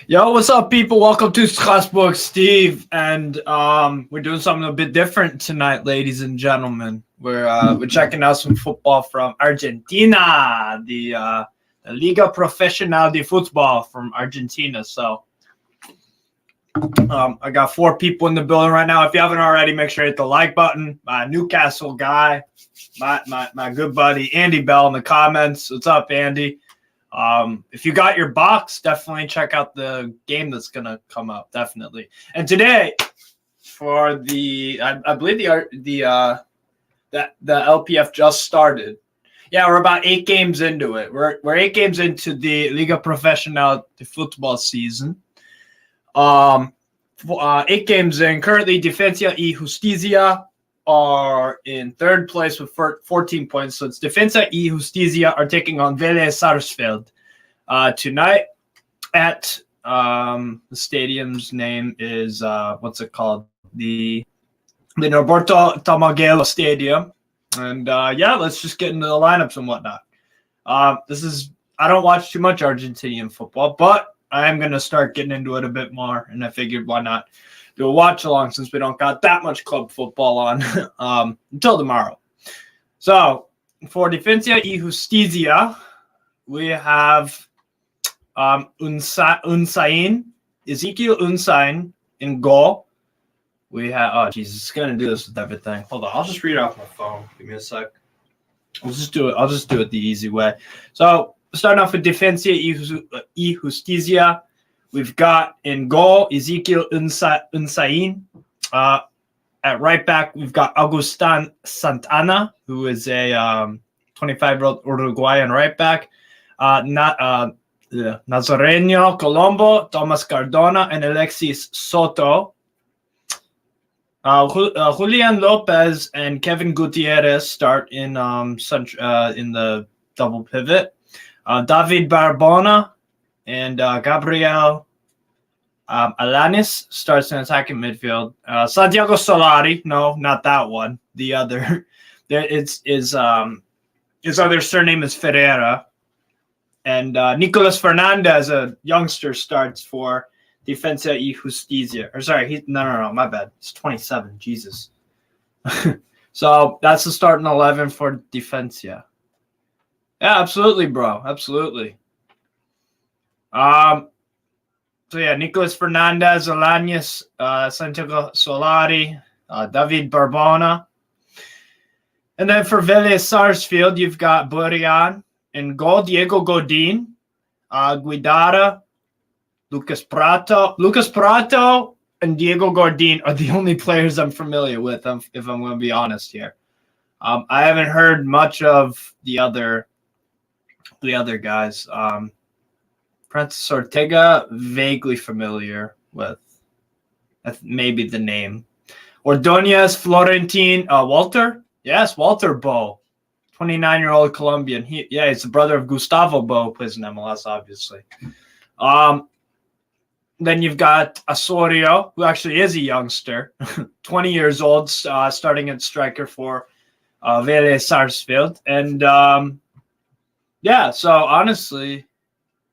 Yo, what's up, people? Welcome to Strasbourg, Steve, and we're doing something a bit different tonight, ladies and gentlemen. We're checking out some football from Argentina, the Liga Profesional de Fútbol from Argentina. So, I got 4 people in the building right now. If you haven't already, make sure you hit the like button. My Newcastle guy, my good buddy Andy Bell in the comments. What's up, Andy? If you got your box, definitely check out the game that's gonna come up. Definitely. And today, for the I believe the LPF just started. Yeah, we're about 8 games into it. We're 8 games into the Liga Profesional de Fútbol season. 8 games in. Currently, Defensa y Justicia are in 3rd place with 14 points. So it's Defensa y Justicia are taking on Vélez Sarsfield tonight at the stadium's name is what's it called? The Norberto Tamagelo Stadium. And yeah, let's just get into the lineups and whatnot. I don't watch too much Argentinian football, but I am going to start getting into it a bit more. And I figured why not do a watch along since we don't got that much club football on until tomorrow. So for Defensa y Justicia, we have Ezekiel Unsain in goal. We have it's gonna do this with everything. Hold on, I'll just read it off my phone. Give me a sec. I'll just do it the easy way. So starting off with Defensa y Justicia. We've got in goal Ezekiel Unsain. At right back, we've got Agustin Santana, who is a 25-year-old Uruguayan right back. Nazareño Colombo, Thomas Cardona, and Alexis Soto. Julian Lopez and Kevin Gutierrez start in the double pivot. David Barbona and Gabriel Alanis starts in attacking midfield. Santiago Solari, no, not that one. The other, his other surname is Ferreira. And Nicolas Fernandez, a youngster, starts for Defensa y Justicia. Or sorry, no, my bad. He's 27. Jesus. So that's the starting 11 for Defensa. Yeah, absolutely, bro. Absolutely. So yeah, Nicolas Fernandez, Alanis, Santiago Solari, David Barbona. And then for Vélez Sarsfield, you've got Burian in goal, Diego Godin, Guidara, Lucas Prato, and Diego Godin are the only players I'm familiar with, if I'm going to be honest here. I haven't heard much of the other guys. Francis Ortega, vaguely familiar with maybe the name. Ordonez, Florentin, Walter. Yes, Walter Bo, 29-year-old Colombian. He's the brother of Gustavo Bo, who plays in MLS, obviously. Then you've got Osorio, who actually is a youngster, 20 years old, starting at striker for Vélez Sarsfield. And yeah, so honestly,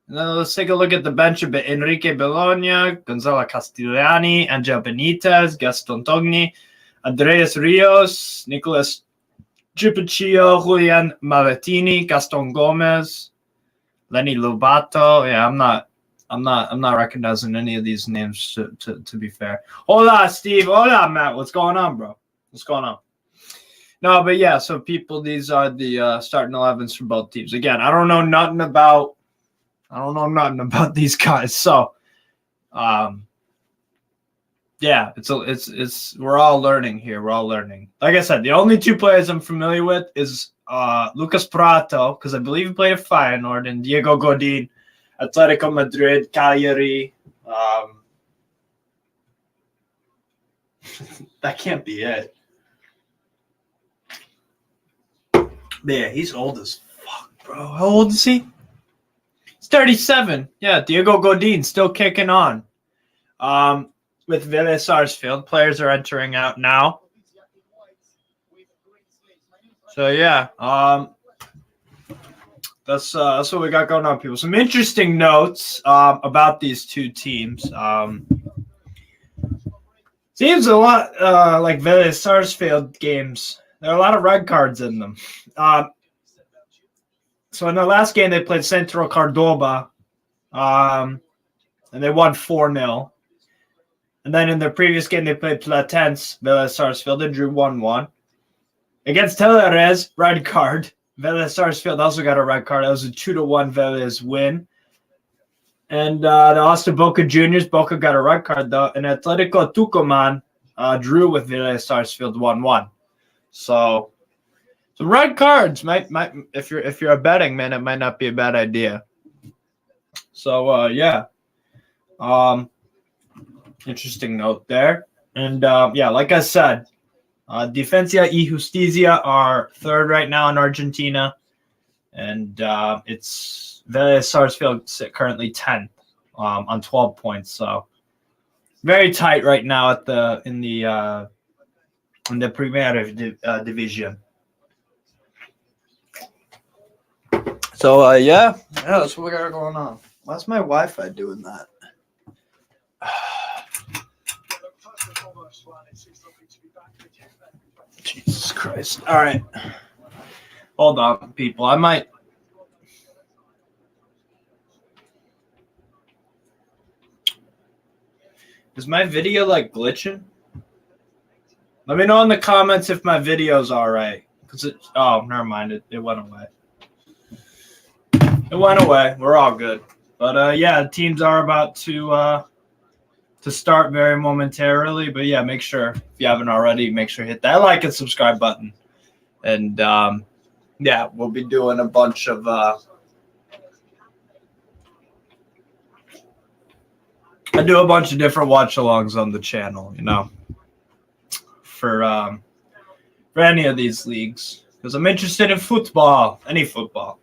let's take a look at the bench a bit. Enrique Bologna, Gonzalo Castellani, Angel Benitez, Gaston Togni, Andreas Rios, Nicolas Gipiccio, Julian Malatini, Gaston Gomez, Lenny Lobato. Yeah, I'm not recognizing any of these names to be fair. Hola, Steve. Hola, Matt. What's going on, bro? What's going on? No, but yeah, so people, these are the starting 11s for both teams. Again, I don't know nothing about these guys. So, yeah, it's we're all learning here. We're all learning. Like I said, the only 2 players I'm familiar with is Lucas Prato, because I believe he played at Feyenoord, and Diego Godin, Atletico Madrid, Cagliari. That can't be it. Yeah, he's old as fuck, bro. How old is he? 37. Yeah, Diego Godin still kicking on. With Vélez Sarsfield, players are entering out now. So yeah, that's what we got going on, people. Some interesting notes about these two teams. Seems a lot like Vélez Sarsfield games. There are a lot of red cards in them. So in the last game, they played Centro Cordoba, and they won 4-0. And then in their previous game, they played Platense, Vélez Sarsfield, and drew 1-1. Against Teleres, red card. Vélez Sarsfield also got a red card. That was a 2-1 Vélez win. And the Austin Boca Juniors, Boca got a red card, though. And Atlético Tucumán drew with Vélez Sarsfield 1-1. So some red cards might if you're a betting man, it might not be a bad idea. So yeah. Interesting note there. And yeah, like I said, Defensa y Justicia are third right now in Argentina. And it's Vélez Sarsfield currently 10th on 12 points. So very tight right now in the Primera division. So yeah, that's what we got going on. Why's my Wi-Fi doing that? Jesus Christ. All right. Hold on, people. I might. Is my video like glitching? Let me know in the comments if my video's all right. Oh, never mind. It went away. It went away. We're all good. But yeah, teams are about to start very momentarily. But yeah, make sure if you haven't already, make sure to hit that like and subscribe button. And yeah, we'll be doing a bunch of I do a bunch of different watch-alongs on the channel, you know, for any of these leagues, because I'm interested in football, any football.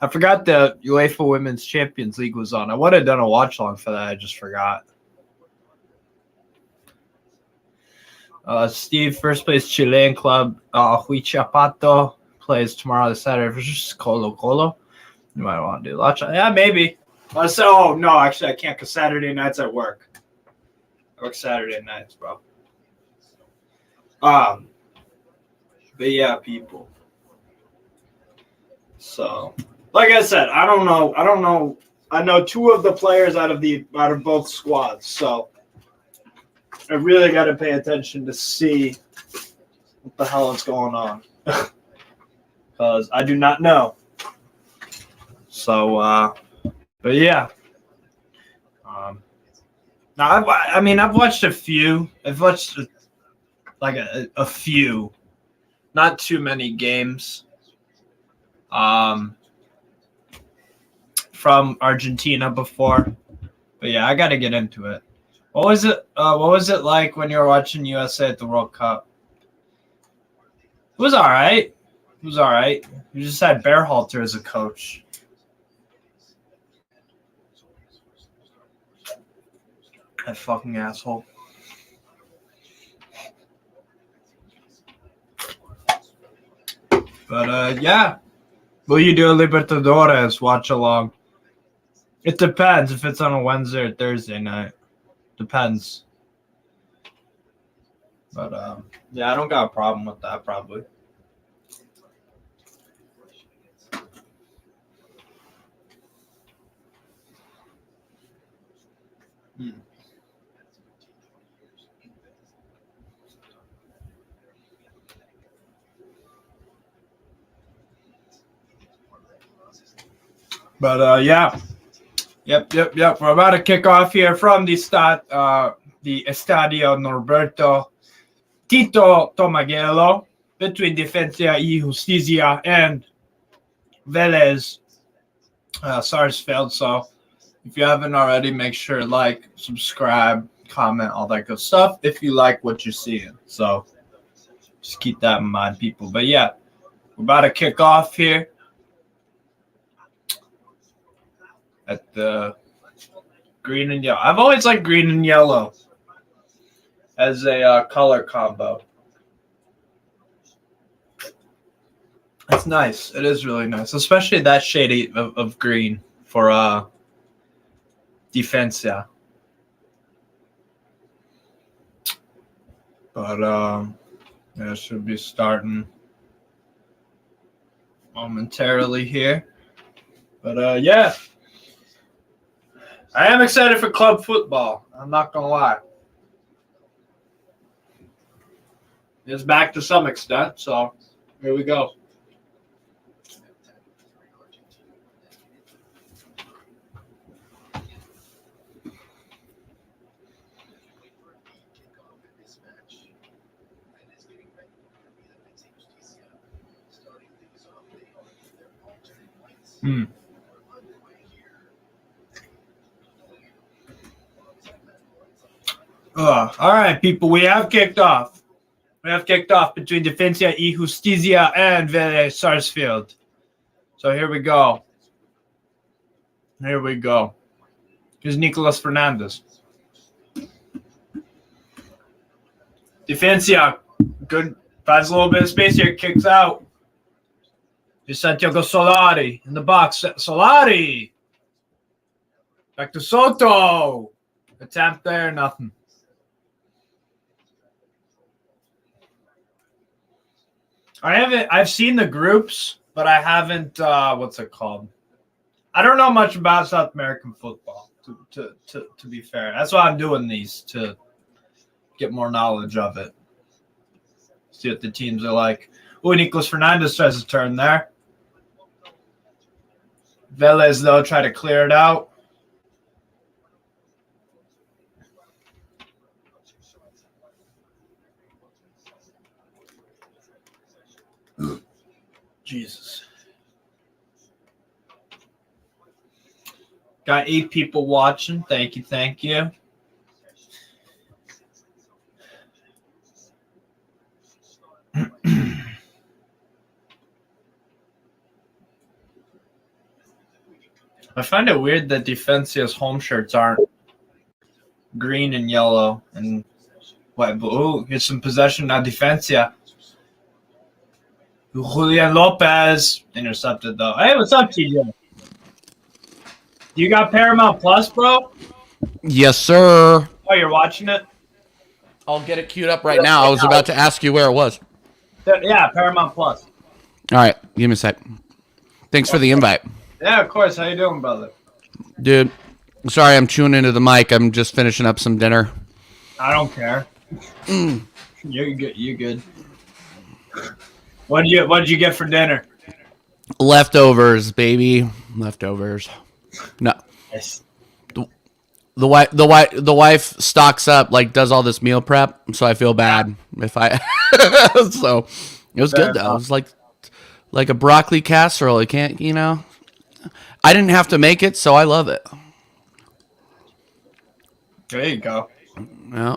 I forgot the UEFA Women's Champions League was on. I would have done a watch-along for that. I just forgot. Steve, first place Chilean club, Huichapato, plays tomorrow this Saturday versus Colo-Colo. You might want to do a yeah, maybe. Oh, no, actually, I can't because Saturday nights at work. I work Saturday nights, bro. But yeah, people. So, like I said, I don't know. I know two of the players out of both squads, so I really got to pay attention to see what the hell is going on, because I do not know. So, but yeah. Now I've watched a few. I've watched like a few, not too many games. From Argentina before, but yeah, I got to get into it. What was it? What was it like when you were watching USA at the World Cup? It was all right. It was all right. You just had Bearhalter as a coach. That fucking asshole. But yeah. Will you do a Libertadores watch along? It depends if it's on a Wednesday or Thursday night. Depends. But yeah, I don't got a problem with that probably. But yeah. Yep. We're about to kick off here from the Estadio Norberto Tito Tomagello between Defensa y Justicia and Vélez Sarsfield. So if you haven't already, make sure to like, subscribe, comment, all that good stuff if you like what you're seeing. So just keep that in mind, people. But yeah, we're about to kick off here at the green and yellow. I've always liked green and yellow as a color combo. It's It's nice. It is really nice, especially that shade of green for Defensa. But yeah, it should be starting momentarily here. But yeah, I am excited for club football. I'm not gonna lie. It's back to some extent, so here we go. All right, people, we have kicked off. We have kicked off between Defensa y Justicia and Vélez Sarsfield. So here we go. Here we go. Here's Nicolas Fernandez. Defensa, good. Finds a little bit of space here. Kicks out. Here's Santiago Solari in the box. Solari. Back to Soto. Attempt there, nothing. I've seen the groups, but I haven't, what's it called? I don't know much about South American football, to be fair. That's why I'm doing these, to get more knowledge of it. See what the teams are like. Oh, Nicolas Fernandez tries to turn there. Vélez, though, try to clear it out. Jesus. Got 8 people watching. Thank you. Thank you. I find it weird that Defensia's home shirts aren't green and yellow and white. Oh, here's some possession now. Defensia. Julian Lopez intercepted though. Hey, what's up, TJ? You got Paramount Plus, bro? Yes, sir. Oh, you're watching it? I'll get it queued up right now. I was about to ask you where it was. Yeah, Paramount Plus. All right, give me a sec. Thanks for the invite. Yeah, of course. How you doing, brother? Dude, sorry I'm chewing into the mic. I'm just finishing up some dinner. I don't care. You're good. You're good. What did you get for dinner? Leftovers, baby. Leftovers. No. Yes. The wife stocks up, like does all this meal prep, so I feel bad if I so it was good though. It was like a broccoli casserole. You can't, I didn't have to make it, so I love it. There you go. Yeah.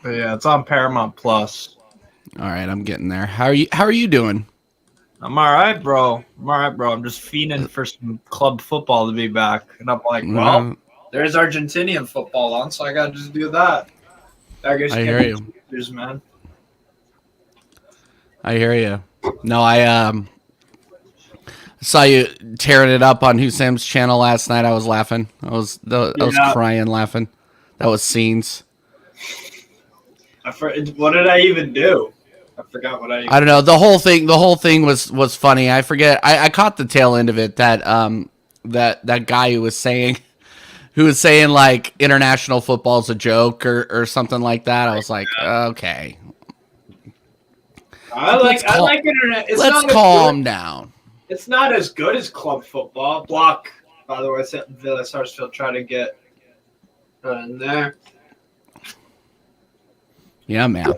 But yeah, it's on Paramount Plus. All right, I'm getting there. How are you doing? I'm all right, bro. I'm just fiending for some club football to be back. And I'm like, well, there's Argentinian football on, so I got to just do that. I hear you. Man. I hear you. No, I saw you tearing it up on Husam's channel last night. I was laughing. I was crying laughing. That was scenes. What did I even do? I forgot what I don't know. The whole thing was funny. I forget. I caught the tail end of it. That guy who was saying like international football's a joke or something like that. I was like, okay. I like internet. Let's calm down. It's not as good as club football. Block, by the way, Vélez Sarsfield trying to get in there. Yeah, man.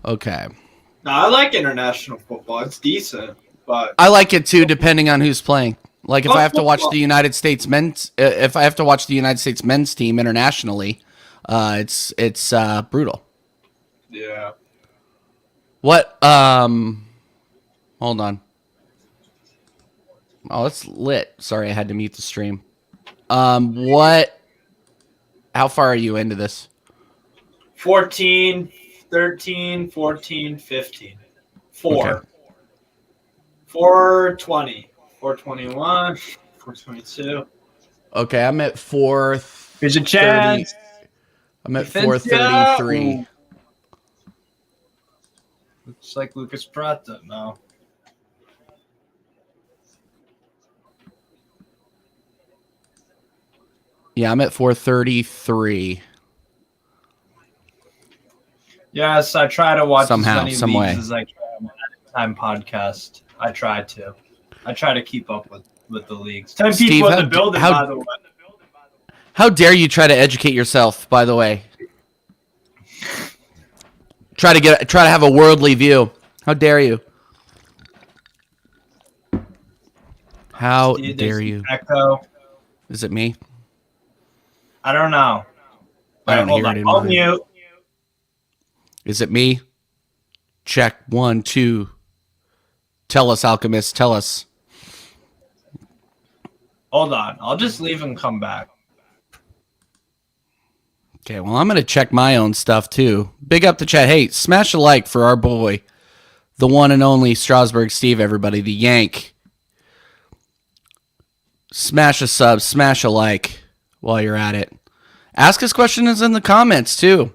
Okay. No, I like international football. It's decent, but I like it too, depending on who's playing. Like if I have to watch the United States men's team internationally, it's brutal. Yeah. What? Hold on. Oh, it's lit. Sorry, I had to mute the stream. What? How far are you into this? 14, 13, 14, 15. 4. Okay. 420. 421. 422. Okay, I'm at 430. Here's a chance. I'm at Defensa. 433. Ooh. Looks like Lucas Prata now. Yeah, I'm at 433. Yes, I try to watch Somehow, as some many way. leagues as I can on a time podcast. I try to keep up with the leagues. 10 Steve, people in the building, by the way. How dare you try to educate yourself, by the way? Try to have a worldly view. How dare you? How Steve, dare there's you? Echo. Is it me? I don't know. I don't Hold hear on. it in I'll mine. mute. Is it me? Check 1, 2. Tell us, Alchemist. Tell us. Hold on. I'll just leave and come back. Okay, well, I'm going to check my own stuff, too. Big up the chat. Hey, smash a like for our boy, the one and only Strasburg Steve, everybody, the Yank. Smash a sub, smash a like while you're at it. Ask us questions in the comments, too.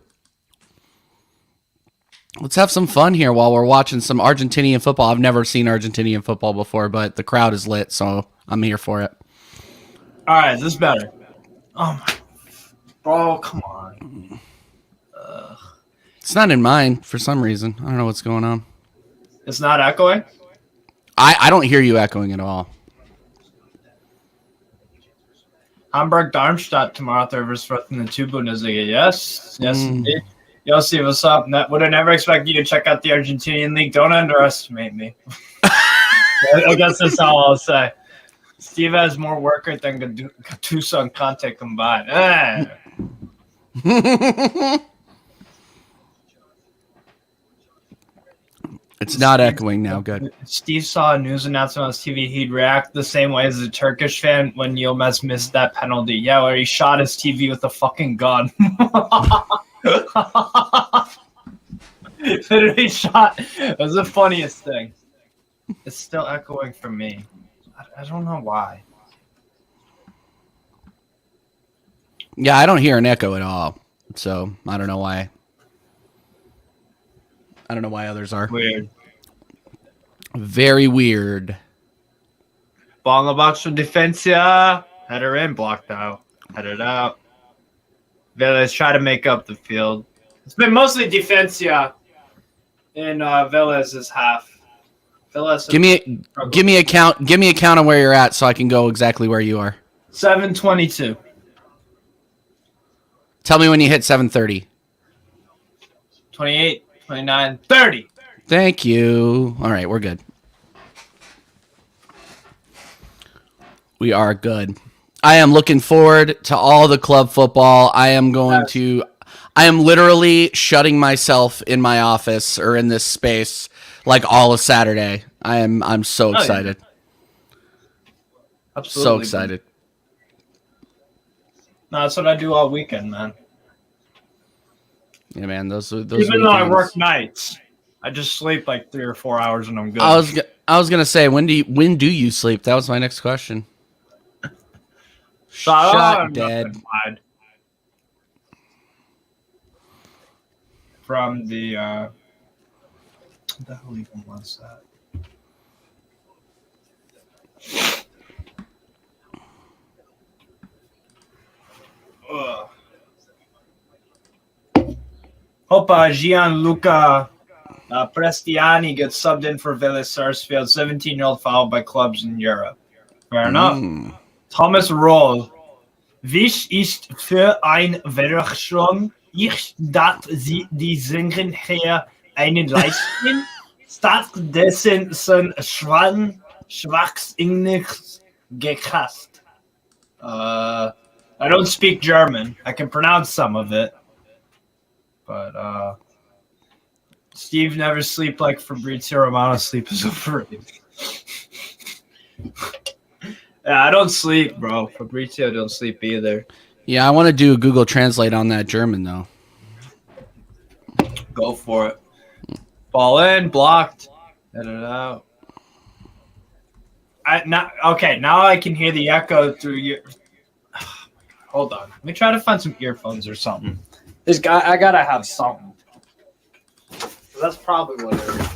Let's have some fun here while we're watching some Argentinian football. I've never seen Argentinian football before, but the crowd is lit, so I'm here for it. All right, is this better? Oh, my. Bro, come on. It's not in mine for some reason. I don't know what's going on. It's not echoing? I don't hear you echoing at all. Hamburg Darmstadt tomorrow at the Rivers in the 2 Bundesliga. Yes, indeed. Yossi, what's up? Would I never expect you to check out the Argentinian league? Don't underestimate me. I guess that's all I'll say. Steve has more worker than Gattuso and Conte combined. It's not echoing now. Good. If Steve saw a news announcement on his TV, he'd react the same way as a Turkish fan when Yilmaz missed that penalty. Yeah, where he shot his TV with a fucking gun. Literally shot. It was the funniest thing. It's still echoing from me. I don't know why. Yeah, I don't hear an echo at all. So I don't know why. I don't know why others are. Weird. Very weird. Ball in the box from Defensa. Header in, blocked out. Headed out. Vélez try to make up the field. It's been mostly Defensa in Vélez's half. Vélez Give me a count. Give me a count on where you're at, so I can go exactly where you are. 7:22. Tell me when you hit 7:30. 28, 29, 30. Thank you. All right, we're good. We are good. I am looking forward to all the club football. I am literally shutting myself in my office or in this space like all of Saturday. I'm so excited. Yeah. Absolutely. So excited. No, that's what I do all weekend, man. Yeah, man. Those Even weekends. though I work nights, I just sleep like 3 or 4 hours and I'm good. I was gonna say when do you sleep? That was my next question. Shot dead. From the what the hell even was that? Ugh. Hope Gianluca Prestiani gets subbed in for Vélez Sarsfield, 17-year-old followed by clubs in Europe. Fair enough. Thomas Roll. Wisch ist für ein Version ich, dass sie die Singen her einen leisten, stattdessen sind schwachsinnig gecast. I don't speak German. I can pronounce some of it. But Steve never sleep like Fabrizio Romano sleep is afraid. Yeah, I don't sleep, bro. Fabrizio don't sleep either. Yeah, I want to do Google Translate on that German though. Go for it. Ball in, blocked. Get it out. Now I can hear the echo through your. Hold on. Let me try to find some earphones or something. I gotta have something. That's probably what it is.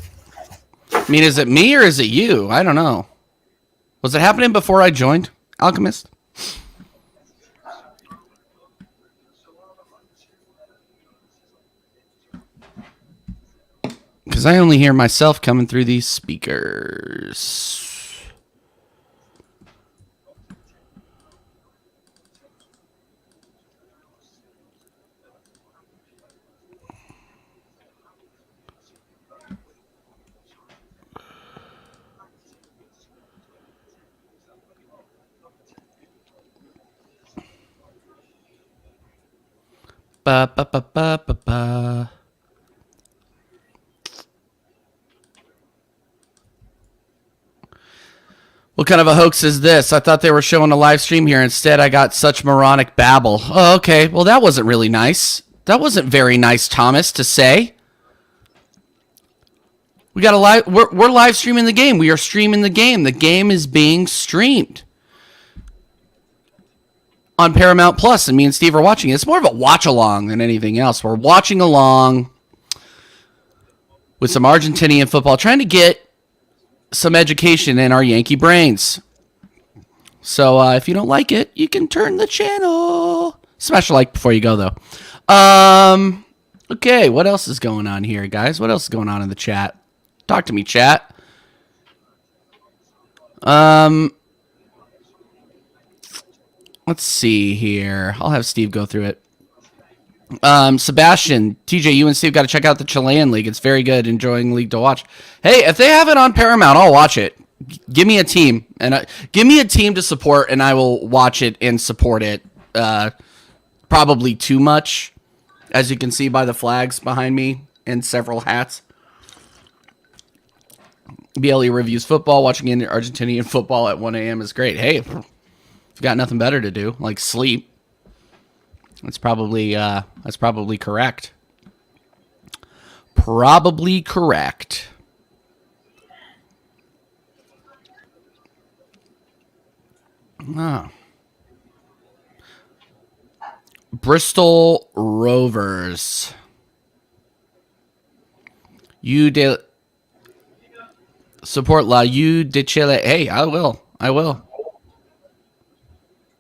I mean, is it me or is it you? I don't know. Was it happening before I joined, Alchemist? Because I only hear myself coming through these speakers. Ba, ba, ba, ba, ba, ba. What kind of a hoax is this? I thought they were showing a live stream here. Instead, I got such moronic babble. Oh, okay. Well, that wasn't really nice. That wasn't very nice, Thomas, to say. We got a live. We're live streaming the game. We are streaming the game. The game is being streamed on Paramount Plus, and me and Steve are watching it. It's more of a watch along than anything else. We're watching along with some Argentinian football, trying to get some education in our Yankee brains. So if you don't like it, you can turn the channel. Smash a like before you go, though. Okay, what else is going on here, guys? What else is going on in the chat? Talk to me, chat. Let's see here. I'll have Steve go through it. Sebastian, TJ, you and Steve got to check out the Chilean League. It's very good. Enjoying league to watch. Hey, if they have it on Paramount, I'll watch it. Give me a team give me a team to support, and I will watch it and support it. Probably too much, as you can see by the flags behind me and several hats. BLE reviews football. Watching Argentinian football at 1 a.m. is great. Hey, if you've got nothing better to do, like sleep, that's probably correct. Probably correct. Oh. Bristol Rovers. Support La U de Chile. Hey, I will.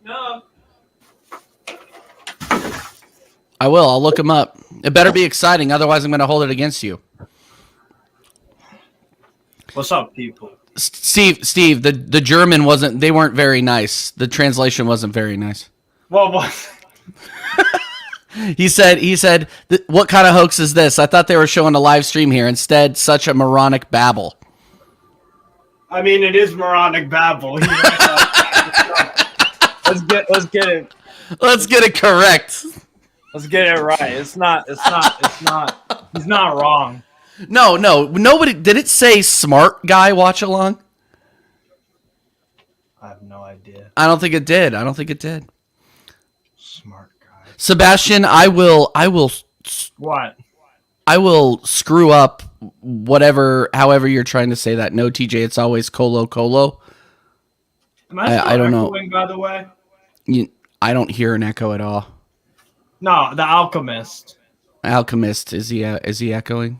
No. I will. I'll look them up. It better be exciting, otherwise I'm going to hold it against you. What's up, people? Steve, the German they weren't very nice. The translation wasn't very nice. Well, what? He said, what kind of hoax is this? I thought they were showing a live stream here. Instead, such a moronic babble. I mean, it is moronic babble. Let's get it. Let's get it correct. Let's get it right. It's not. He's not wrong. No. Nobody. Did it say smart guy watch along? I have no idea. I don't think it did. Smart guy. Sebastian, I will. What? I will screw up however you're trying to say that. No, TJ, it's always Colo. Am I still I don't echoing, by the way? I don't hear an echo at all. No, the Alchemist. Alchemist, is he echoing?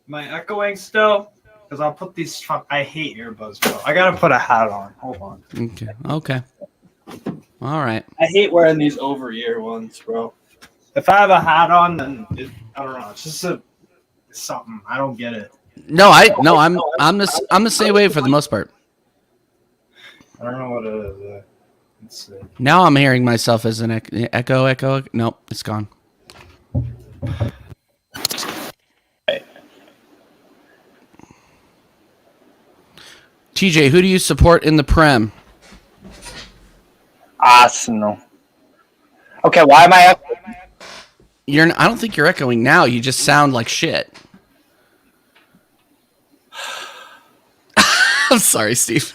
Am I echoing still? Because I'll put these. I hate earbuds, bro. I gotta put a hat on. Hold on. Okay. All right. I hate wearing these over ear ones, bro. If I have a hat on, then I don't know. It's just something. I don't get it. I'm the same way for the most part. I don't know what it is. Let's see. Now I'm hearing myself as an echo. Nope, it's gone. TJ, who do you support in the Prem? Arsenal. Okay, why am I echoing? I don't think you're echoing now. You just sound like shit. I'm sorry, Steve.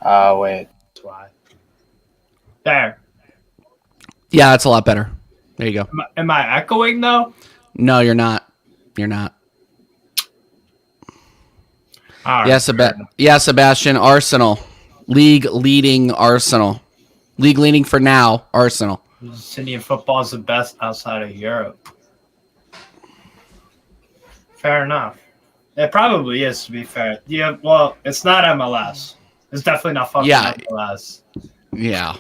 Wait. That's why. There. Yeah, that's a lot better. There you go. Am I echoing though? No, you're not. You're not. All Yeah, right, Sebastian. Arsenal. League leading Arsenal. League leading for now, Arsenal. Argentinian football is the best outside of Europe. Fair enough. It probably is, to be fair. Yeah, well, it's not MLS. It's definitely not fucking MLS. Yeah.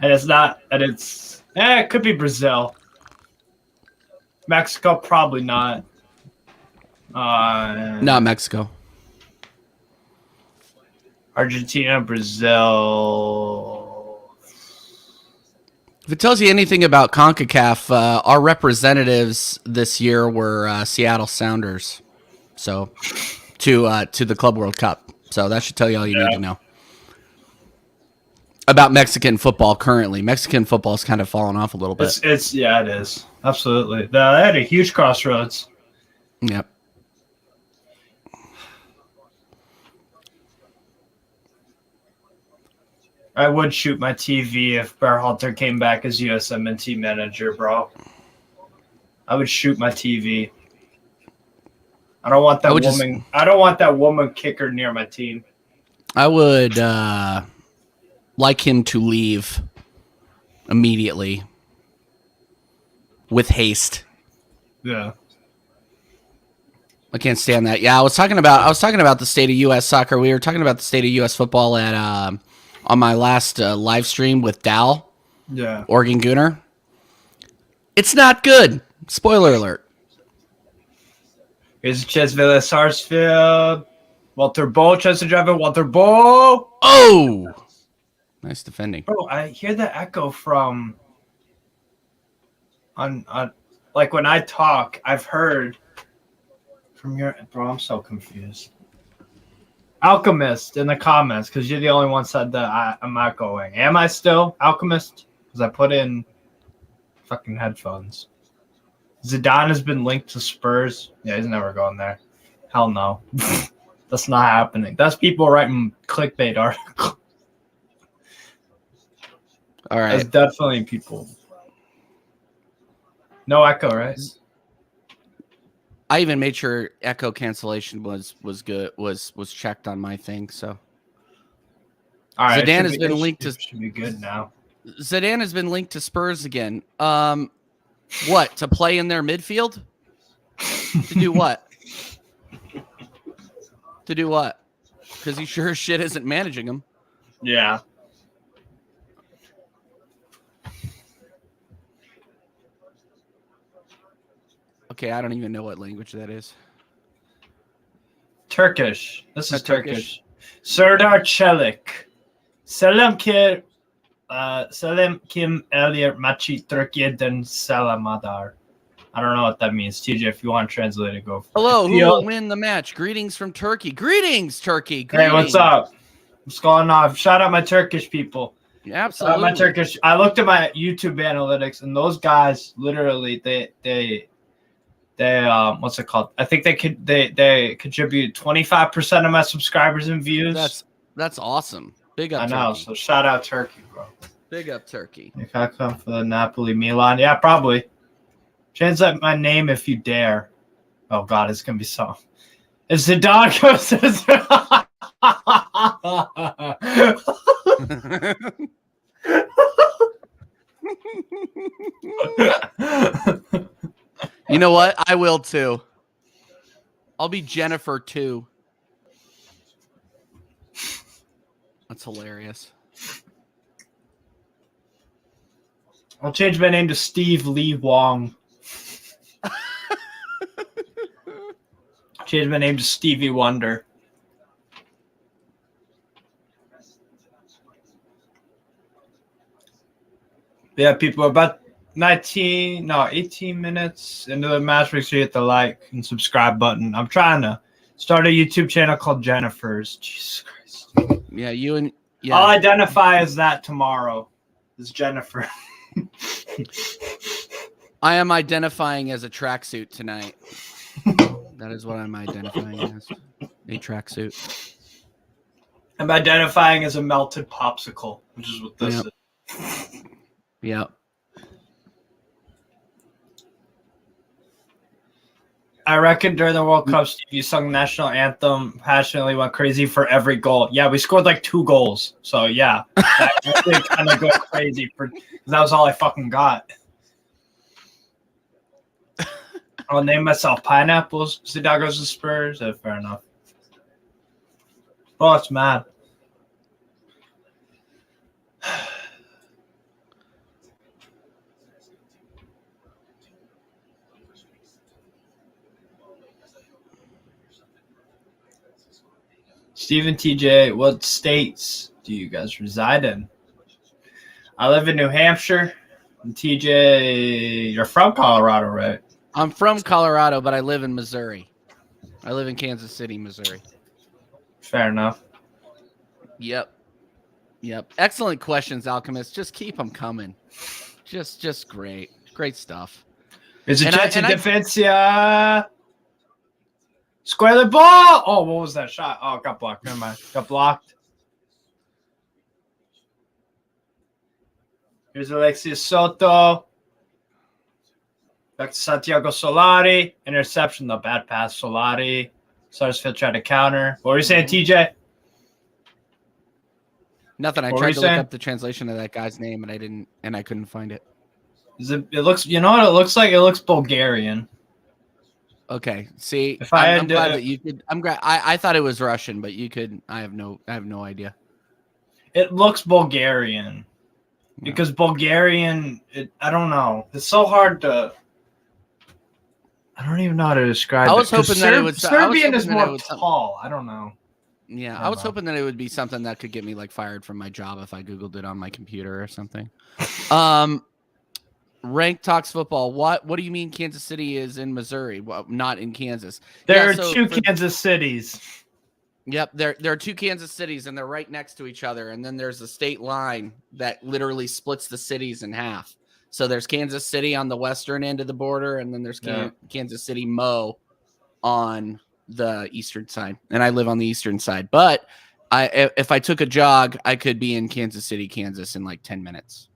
And it's not, and it's, it could be Brazil. Mexico, probably not. Not Mexico. Argentina, Brazil. If it tells you anything about CONCACAF, our representatives this year were Seattle Sounders. So to the Club World Cup. So that should tell you all you need to know about Mexican football currently. Mexican football is kind of fallen off a little bit. It is. Absolutely. They had a huge crossroads. Yep. I would shoot my TV if Berhalter came back as USMNT manager, bro. I would shoot my TV. I don't want that woman. I don't want that woman kicker near my team. I would like him to leave immediately with haste. Yeah. I can't stand that. Yeah, I was talking about the state of U.S. soccer. We were talking about the state of U.S. football at on my last live stream with Dal. Yeah. Oregon Gooner. It's not good. Spoiler alert. Here's Vélez Sarsfield. Walter Bo tries to drive it. Walter Bo. Oh! Nice defending. Bro, I hear the echo from on like when I talk, I've heard from your bro, I'm so confused. Alchemist in the comments, because you're the only one said that I'm not going. Am I still Alchemist? Because I put in fucking headphones. Zidane has been linked to Spurs. Yeah, he's never going there. Hell no. That's not happening. That's people writing clickbait articles. All right. That's definitely people. No echo, right? I even made sure echo cancellation was good, was checked on my thing. So all right, Zidane has been linked to should be good now. Zidane has been linked to Spurs again. What, to play in their midfield? To do what? To do what? Because he sure as shit isn't managing them. Yeah. Okay, I don't even know what language that is. Turkish. This is Turkish. Serdar Çelik. Selam kim elir maçı Türkiye'den selamadar. I don't know what that means. TJ, if you want to translate it, go for Hello, it. who will win the match? Greetings from Turkey. Greetings, Turkey. Greetings. Hey, what's up? What's going on? Shout out my Turkish people. Yeah, absolutely. My Turkish. I looked at my YouTube analytics, and those guys literally they what's it called? I think they contribute 25% of my subscribers and views. That's awesome. Big up. I know. Turkey. So shout out Turkey, bro. Big up Turkey. If I come for the Napoli Milan, yeah, probably. Translate my name if you dare. Oh God, it's gonna be so. If Zidane goes to You know what? I will too. I'll be Jennifer too. That's hilarious. I'll change my name to Steve Lee Wong. Change my name to Stevie Wonder. Yeah, people, about 18 minutes into the match. Make sure you hit the like and subscribe button. I'm trying to start a YouTube channel called Jennifer's. Jesus Christ. Yeah, yeah. I'll identify as that tomorrow. As Jennifer. I am identifying as a tracksuit tonight. That is what I'm identifying as. A tracksuit. I'm identifying as a melted popsicle, which is what this is. Yep. I reckon during the World Cup, Steve, you sung national anthem, passionately went crazy for every goal. Yeah, we scored like 2 goals. So yeah, I did kind of go crazy because that was all I fucking got. I'll name myself Pineapples. Zidane goes to Spurs. Fair enough. Oh, it's mad. Stephen TJ, what states do you guys reside in? I live in New Hampshire. And TJ, you're from Colorado, right? I'm from Colorado, but I live in Missouri. I live in Kansas City, Missouri. Fair enough. Yep. Excellent questions, Alchemist. Just keep them coming. Just great. Great stuff. Is it Defensa? Square the ball. Oh, what was that shot? Oh, got blocked. Never mind. Got blocked. Here's Alexis Soto. Back to Santiago Solari. Interception, the bad pass. Solari. Sarsfield tried to counter. What were you saying, TJ? Nothing. I tried to look up the translation of that guy's name, and I couldn't find it. It looks. You know what it looks like? It looks Bulgarian. Okay. See, I'm glad that you could. I'm glad. I thought it was Russian, but you could. I have no idea. It looks Bulgarian because Bulgarian. I don't know. It's so hard to. I don't even know how to describe it. I was hoping that it would. Serbian is more tall. I don't know. Yeah, I was hoping that it would be something that could get me like fired from my job if I Googled it on my computer or something. Rank Talks Football. What do you mean Kansas City is in Missouri? Well, not in Kansas. There are 2 Kansas cities. Yep, there are 2 Kansas cities, and they're right next to each other. And then there's a state line that literally splits the cities in half. So there's Kansas City on the western end of the border, and then there's Kansas City Mo on the eastern side, and I live on the eastern side. But if I took a jog, I could be in Kansas City, Kansas in like 10 minutes.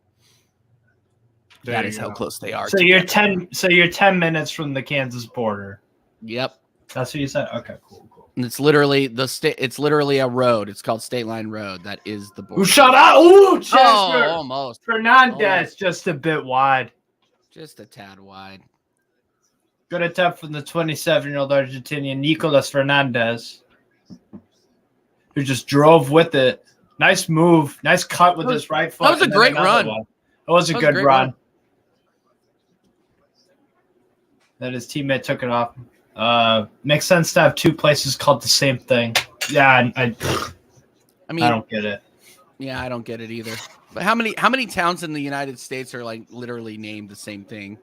That is how close they are. So you're 10 minutes from the Kansas border. Yep. That's what you said? Okay, cool. And it's literally it's literally a road. It's called State Line Road. That is the border. Who shot out? Ooh, almost. Fernandez just a bit wide. Just a tad wide. Good attempt from the 27-year-old Argentinian Nicolas Fernandez, who just drove with it. Nice move. Nice cut with his right foot. That was a great run. It was a good run. Then his teammate took it off. Makes sense to have 2 places called the same thing. Yeah, I mean, I don't get it. Yeah, I don't get it either. But how many towns in the United States are like literally named the same thing?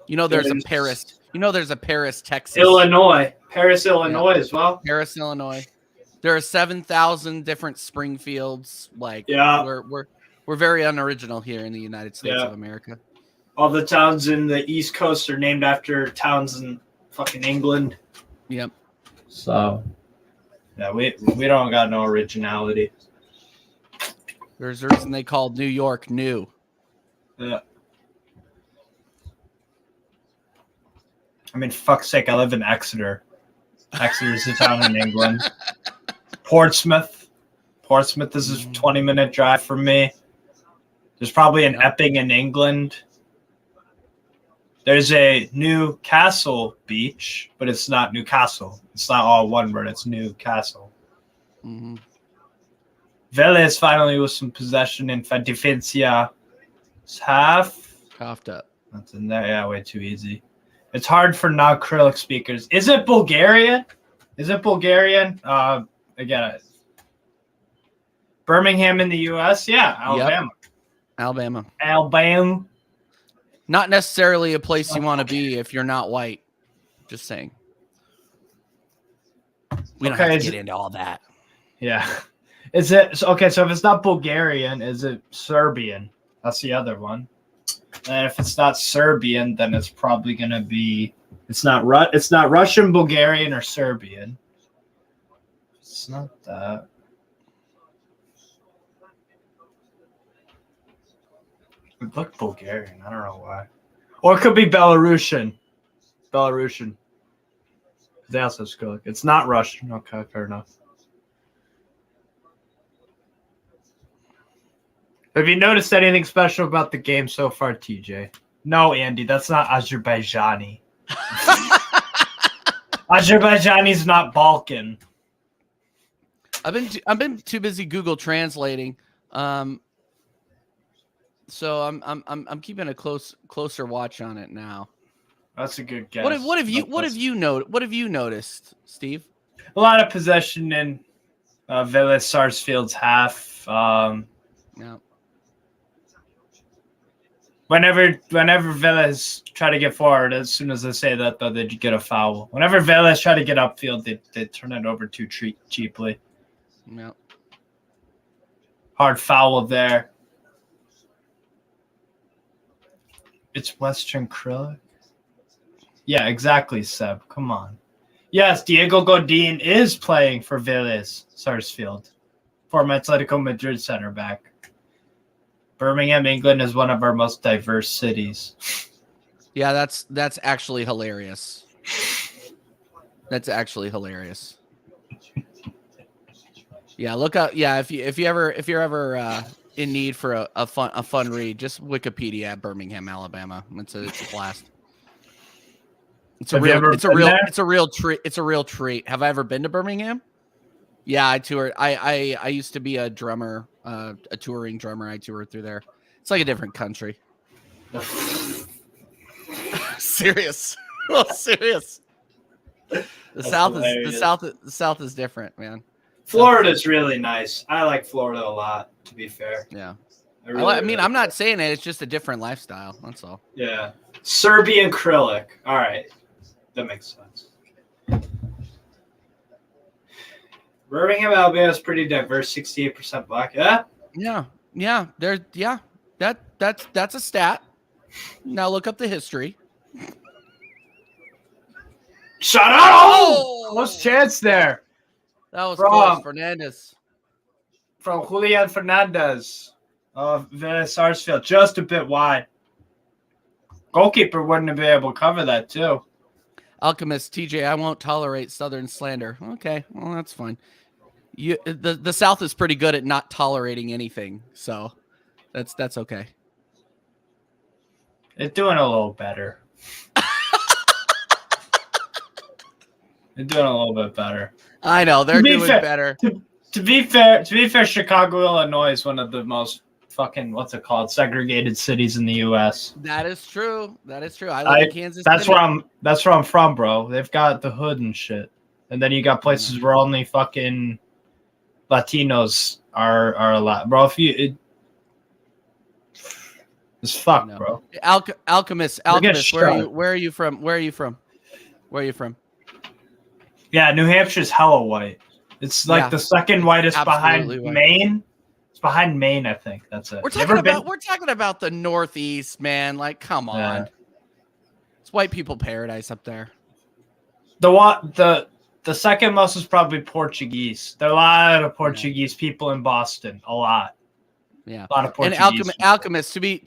You know, there's a Paris. You know, there's a Paris, Texas. Paris, Illinois as well. Paris, Illinois. There are 7,000 different Springfields. Like, we're very unoriginal here in the United States of America. All the towns in the East Coast are named after towns in fucking England. Yep. So, yeah, we don't got no originality. There's a reason they called New York New. Yeah. I mean, fuck's sake, I live in Exeter. Exeter is a town in England. Portsmouth is a 20-minute drive from me. There's probably an Epping in England. There's a Newcastle beach, but it's not Newcastle. It's not all one word. It's Newcastle. Mm-hmm. Vélez finally with some possession in Defensa. It's half. Coughed up. That's in there. Yeah, way too easy. It's hard for non-Cyrillic speakers. Is it Bulgarian? Again, Birmingham in the U.S.? Yeah, Alabama. Yep. Alabama. Not necessarily a place you want to be if you're not white. Just saying. We don't have to get into all that. Yeah. Is it okay? So if it's not Bulgarian, is it Serbian? That's the other one. And if it's not Serbian, then it's probably gonna be. It's not Russian, Bulgarian, or Serbian. It's not that. It looked Bulgarian. I don't know why. Or it could be Belarusian. They also have Skrillex. It's not Russian. Okay, fair enough. Have you noticed anything special about the game so far, TJ? No, Andy, that's not Azerbaijani. Azerbaijani's not Balkan. I've been too busy Google translating. So I'm keeping a closer watch on it now. That's a good guess. What have you noticed, Steve? A lot of possession in Vélez Sarsfield's half. Yeah. Whenever Vélez try to get forward, as soon as they say that, though, they get a foul. Whenever Vélez try to get upfield, they turn it over too cheaply. Yeah. Hard foul there. It's Western Krillic. Yeah, exactly, Seb. Come on. Yes, Diego Godin is playing for Vélez Sarsfield, former Atletico Madrid center back. Birmingham, England is one of our most diverse cities. Yeah, that's actually hilarious. That's actually hilarious. Yeah, look up. Yeah, if you're ever in need for a fun read, just Wikipedia Birmingham, Alabama. It's a blast. It's a real treat. Have I ever been to Birmingham? Yeah, I toured. I used to be a drummer, a touring drummer. I toured through there. It's like a different country. Serious. Oh, serious. The South is different, man. Florida's really nice. I like Florida a lot, to be fair. Yeah. I mean, I'm not saying it. It's just a different lifestyle. That's all. Yeah. Serbian Krillic. All right. That makes sense. Birmingham, Alabama is pretty diverse. 68% black. Yeah. Yeah. That's a stat. Now look up the history. Shut up! Oh! Close chance there. That was close. Fernandez. From Julian Fernandez of Vélez Sarsfield. Just a bit wide. Goalkeeper wouldn't have been able to cover that, too. Alchemist, TJ, I won't tolerate Southern slander. Okay, well, that's fine. The South is pretty good at not tolerating anything, so that's okay. They're doing a little better. They're doing a little bit better. I know they're doing better. To be fair, Chicago, Illinois is one of the most fucking segregated cities in the U.S. That is true. I live in Kansas That's City. That's where I'm from, bro. They've got the hood and shit, and then you got places where only fucking Latinos are allowed, bro. It's fucked, bro. Alchemist. Where are you from? Yeah, New Hampshire's hella white. It's like the second whitest behind white. Maine. It's behind Maine, I think. That's it. We're talking about the Northeast, man. Like, come on. Yeah. It's white people paradise up there. The second most is probably Portuguese. There are a lot of Portuguese people in Boston. A lot. Yeah. A lot of Portuguese. And Alchemist, to be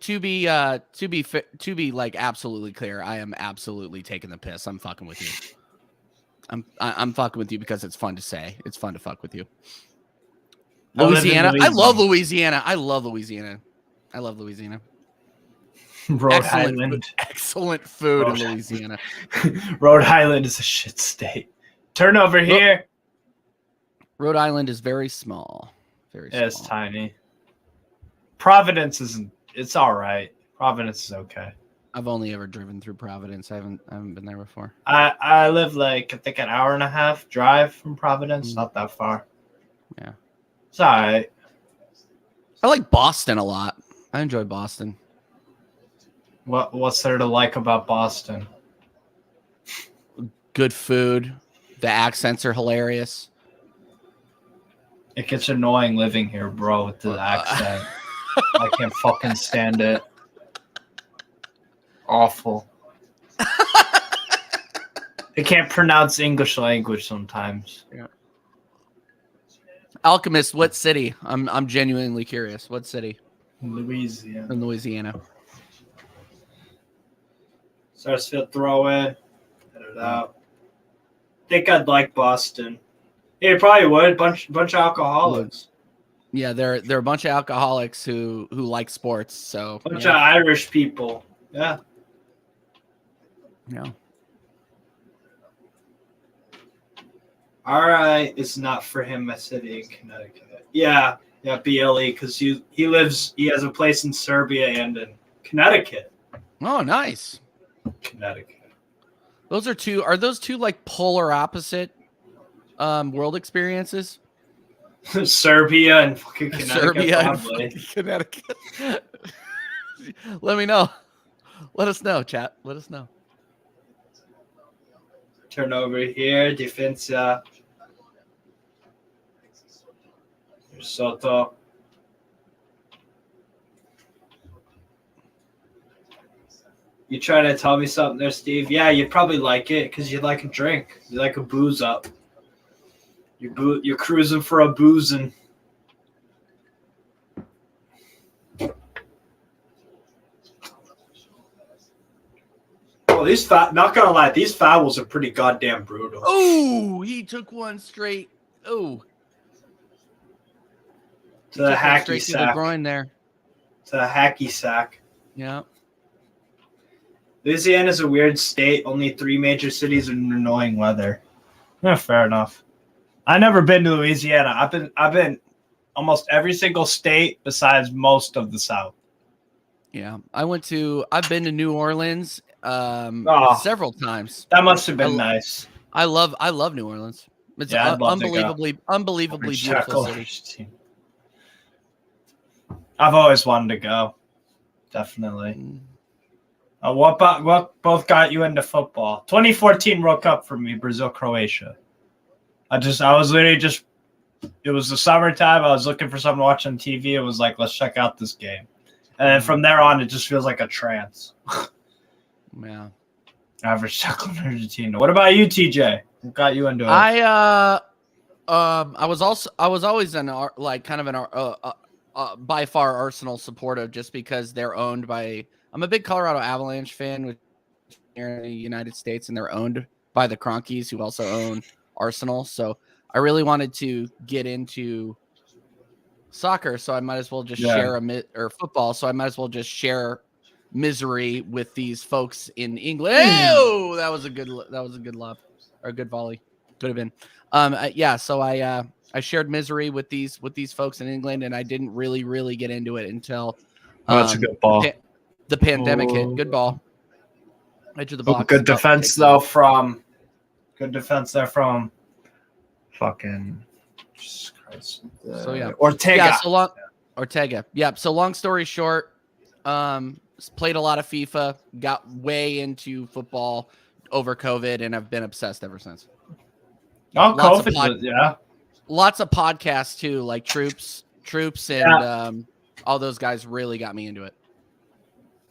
like absolutely clear, I am absolutely taking the piss. I'm fucking with you. I'm fucking with you because it's fun to say. It's fun to fuck with you. Louisiana. I love Louisiana. Rhode Island. Excellent food in Louisiana. Rhode Island is a shit state. Turnover here. Rhode Island is very small. Very small. It's tiny. Providence isn't. It's all right. Providence is okay. I've only ever driven through Providence. I haven't been there before. I live I think an hour and a half drive from Providence. Not that far. Yeah. It's all right. I like Boston a lot. I enjoy Boston. What's there to like about Boston? Good food. The accents are hilarious. It gets annoying living here, bro, with the accent. I can't fucking stand it. Awful. They can't pronounce English language sometimes. Yeah. Alchemist, what city? I'm genuinely curious. What city? Louisiana. In Louisiana. Sarsfield throw in. Head it out. think I'd like Boston. Yeah, probably would. Bunch of alcoholics. Yeah, they're a bunch of alcoholics who like sports. So Bunch of Irish people. Yeah. Yeah. All right, it's not for him. A city in Connecticut. Yeah, BLE, because he has a place in Serbia and in Connecticut. Oh, nice. Connecticut. Are those two like polar opposite world experiences? Serbia and fucking Connecticut. Serbia and probably. fucking Connecticut. Let me know. Let us know, chat. Let us know. Turn over here. Defensa. Here's Soto. You trying to tell me something there, Steve? Yeah, you'd probably like it because you like a drink. You like a booze up. You're cruising for a boozing. Oh, not gonna lie, these fouls are pretty goddamn brutal. Oh, he took one straight. Oh, to the hacky sack. To the groin there. To the hacky sack. Yeah. Louisiana is a weird state. Only 3 major cities and annoying weather. Yeah, fair enough. I've never been to Louisiana. I've been almost every single state besides most of the South. Yeah, I've been to New Orleans several times. That must have been nice. I love New Orleans. It's unbelievably beautiful city. I've always wanted to go. Definitely. What both got you into football? 2014 World Cup for me, Brazil, Croatia. It was the summertime. I was looking for something to watch on TV. It was like, let's check out this game. And then from there on, it just feels like a trance. Yeah. Average tackle in Argentina. What about you, TJ? What got you into it? I was always by far Arsenal supportive just because they're owned by. I'm a big Colorado Avalanche fan, which here in the United States, and they're owned by the Cronkies, who also own Arsenal. So I really wanted to get into soccer, so I might as well just share or football. So I might as well just share misery with these folks in England. Oh, that was a good lob or a good volley. Could have been. So I shared misery with these folks in England, and I didn't really get into it until that's a good ball. The pandemic hit. Good ball. Edge of the box. Good defense there from fucking Jesus Christ. Ortega. Yeah, Ortega. Yeah. So long story short, played a lot of FIFA, got way into football over COVID, and I've been obsessed ever since. Oh, COVID, yeah. Lots of podcasts too, like Troops, and all those guys really got me into it.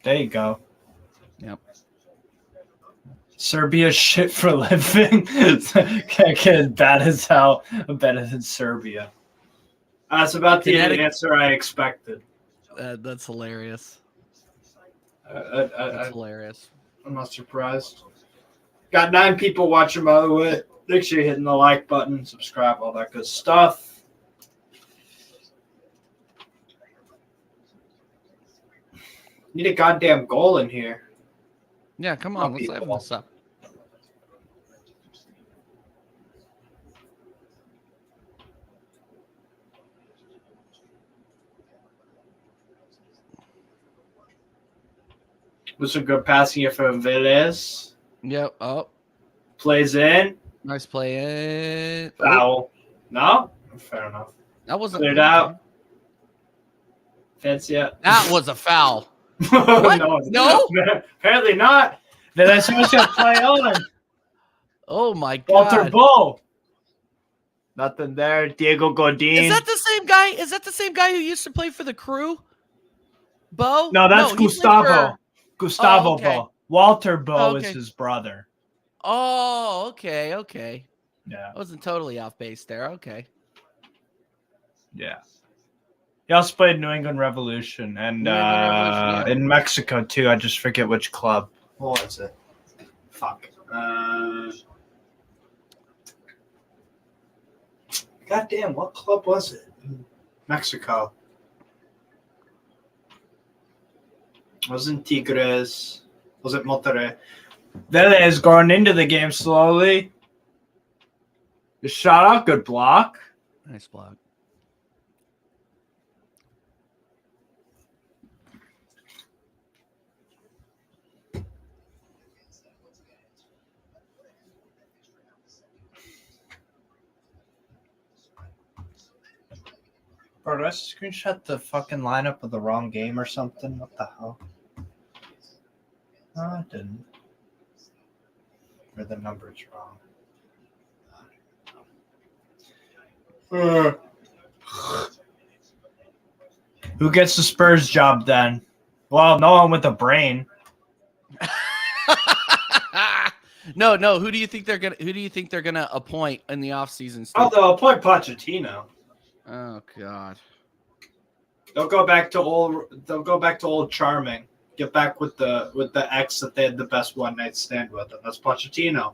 There you go. Yep. Serbia shit for a living. Can't get bad as hell. Better than Serbia. That's about the answer I expected. That's hilarious. That's hilarious. I'm not surprised. Got 9 people watching, by the way. Make sure you're hitting the like button, subscribe, all that good stuff. Need a goddamn goal in here. Yeah, come on. Let's liven this up. Was a good passing here from Vélez. Yep. Oh. Plays in. Nice play in. Foul. No? Fair enough. That wasn't cleared out. Fancy it. That was a foul. No? Apparently not. Vélez Sarsfield play on. Oh my God. Walter Bo. Nothing there. Diego Godin. Is that the same guy? Is that the same guy who used to play for the Crew? Bo? No, that's Gustavo. Gustavo okay. Bo. Walter Bo is his brother. Oh, okay. Yeah. I wasn't totally off base there. Okay. Yeah. He also played New England Revolution and in Mexico too. I just forget which club. What was it? Fuck. God damn, what club was it? In Mexico. Wasn't Tigres. Was it Monterrey? Vélez going into the game slowly. The shot out, good block. Nice block. Bro, did I screenshot the fucking lineup of the wrong game or something? What the hell? No, I didn't. Or the number's wrong. Who gets the Spurs job then? Well, no one with a brain. No. Who do you think they're gonna appoint in the offseason? Oh, they'll appoint Pochettino. Oh God. They'll go back to old charming. Get back with the ex that they had the best one night stand with, and that's Pochettino.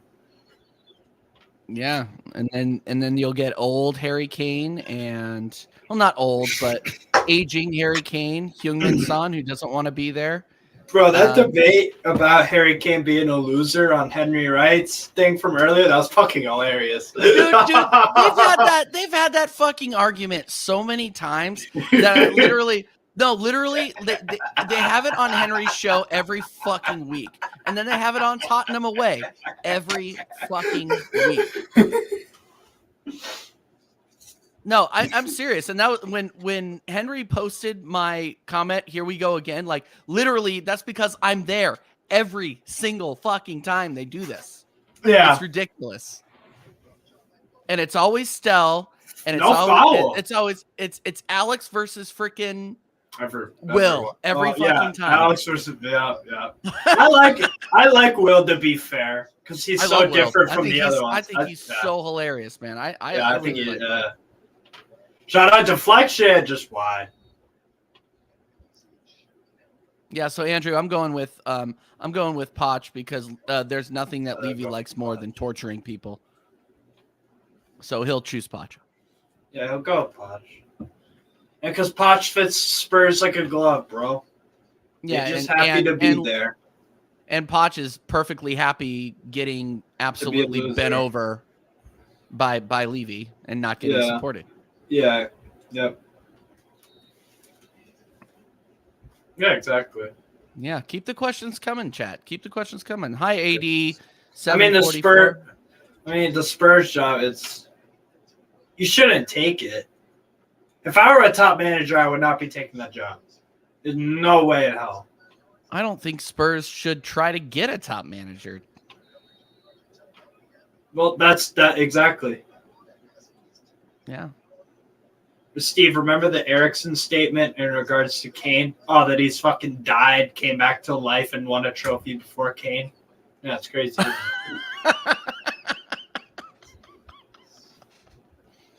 Yeah, and then you'll get old Harry Kane and not old, but aging Harry Kane, Heung-min Son, who doesn't want to be there. Bro, that debate about Harry Kane being a loser on Henry Wright's thing from earlier, that was fucking hilarious. Dude, they've had that fucking argument so many times that literally they have it on Henry's show every fucking week. And then they have it on Tottenham away every fucking week. No, I'm serious. And that was when Henry posted my comment, here we go again, like literally that's because I'm there every single fucking time they do this. Yeah. It's ridiculous. And it's always Stell, and it's always Alex versus freaking Will every fucking time. Alex versus yeah. I like Will, to be fair, because he's so different from the other ones. I think he's so hilarious, man. I think he. Shout out Deflection, just why? Yeah, so Andrew, I'm going with Poch because there's nothing that Levy likes more than torturing people. So he'll choose Poch. Yeah, he'll go with Poch. And because Poch fits Spurs like a glove, bro. Yeah, he's just happy to be there. And Poch is perfectly happy getting absolutely bent over by Levy and not getting supported. Yeah. Yep. Yeah, exactly. Yeah, keep the questions coming, chat. Keep the questions coming. Hi, AD. The Spurs job, you shouldn't take it. If I were a top manager, I would not be taking that job. There's no way in hell. I don't think Spurs should try to get a top manager. Well, that's that exactly. Yeah. Steve, remember the Erickson statement in regards to Kane? Oh, that he's fucking died, came back to life, and won a trophy before Kane? Yeah, it's crazy.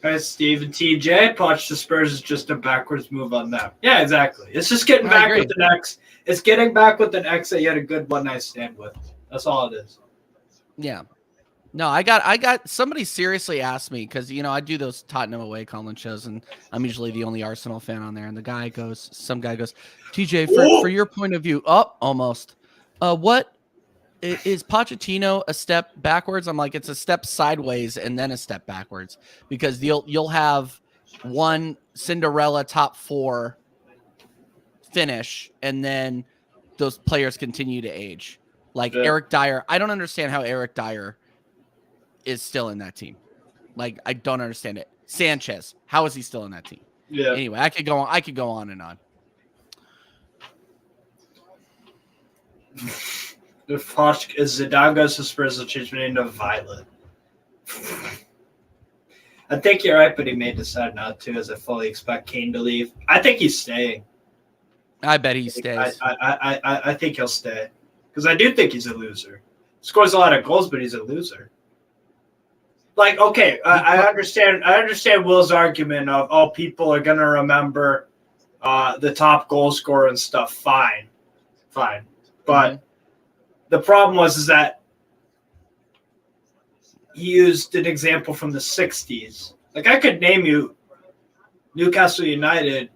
All right, Steve and TJ, Poch the Spurs is just a backwards move on them. Yeah, exactly. It's just getting back with an ex. It's getting back with an ex that you had a good one night stand with. That's all it is. Yeah. No, I got somebody seriously asked me because I do those Tottenham away Colin shows, and I'm usually the only Arsenal fan on there. And some guy goes, TJ, for your point of view, almost. What is Pochettino a step backwards? I'm like, it's a step sideways and then a step backwards because you'll have one Cinderella top 4 finish, and then those players continue to age. Like Eric Dyer, I don't understand how Eric Dyer is still in that team. Like, I don't understand it. Sanchez, how is he still in that team? Yeah. Anyway, I could go on and on. If Zidane goes to Spurs, will change my name to Violet. I think you're right, but he may decide not to, as I fully expect Kane to leave. I think he's staying. I bet he stays. I think he'll stay. Because I do think he's a loser. Scores a lot of goals, but he's a loser. Like, okay, I understand Will's argument of, people are going to remember the top goal scorer and stuff. Fine. But the problem is that he used an example from the 60s Like I could name you Newcastle United.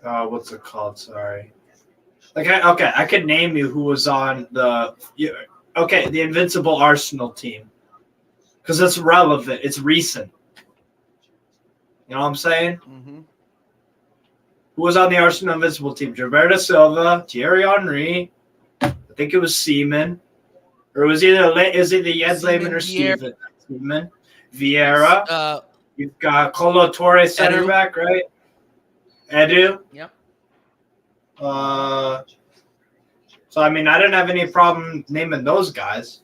What's it called? Sorry. I could name you who was on the Invincible Arsenal team because it's relevant. It's recent. You know what I'm saying? Mm-hmm. Who was on the Arsenal Invincible team? Gilberto Silva, Thierry Henry. I think it was Seaman, or it was either Jens Lehmann or Seaman. Vieira. You've got Colo Torre, center back, right? Edu. Yep. So I mean, I didn't have any problem naming those guys.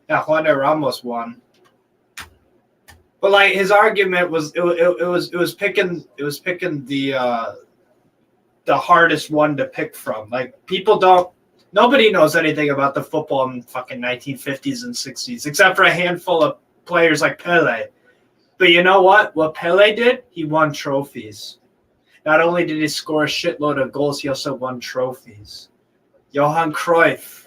Yeah, Juan de Ramos won. But like his argument was, it was picking the hardest one to pick from. Like nobody knows anything about the football in fucking 1950s and 60s except for a handful of players like Pele. But you know what? What Pele did? He won trophies. Not only did he score a shitload of goals, he also won trophies. Johan Cruyff.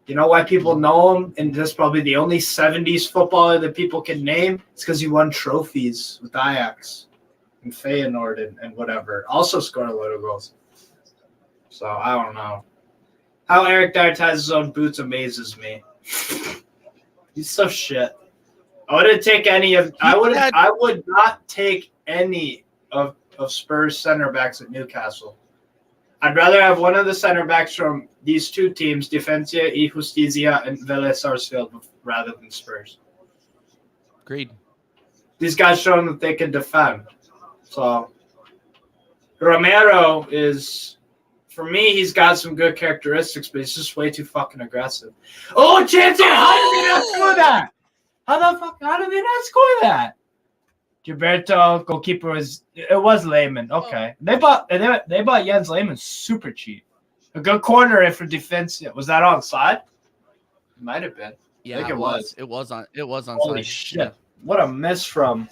You know why people know him? And that's probably the only 70s footballer that people can name. It's because he won trophies with Ajax and Feyenoord and whatever. Also scored a load of goals. So I don't know. How Eric Dyer ties his own boots amazes me. He's so shit. I wouldn't take any of. I would not take any of Spurs center backs at Newcastle. I'd rather have one of the center backs from these two teams, Defensa y Justicia and Vélez Sarsfield, rather than Spurs. Agreed. These guys shown that they can defend. So Romero is, for me, he's got some good characteristics, but he's just way too fucking aggressive. Oh, chance here! How did they not score that? How did they not score that? Gilberto, goalkeeper was Lehmann. Okay, they bought Jens Lehmann super cheap. A good corner in for defense. Was that onside? It might have been. Yeah, I think it was. It was onside. Holy shit! Yeah. What a miss from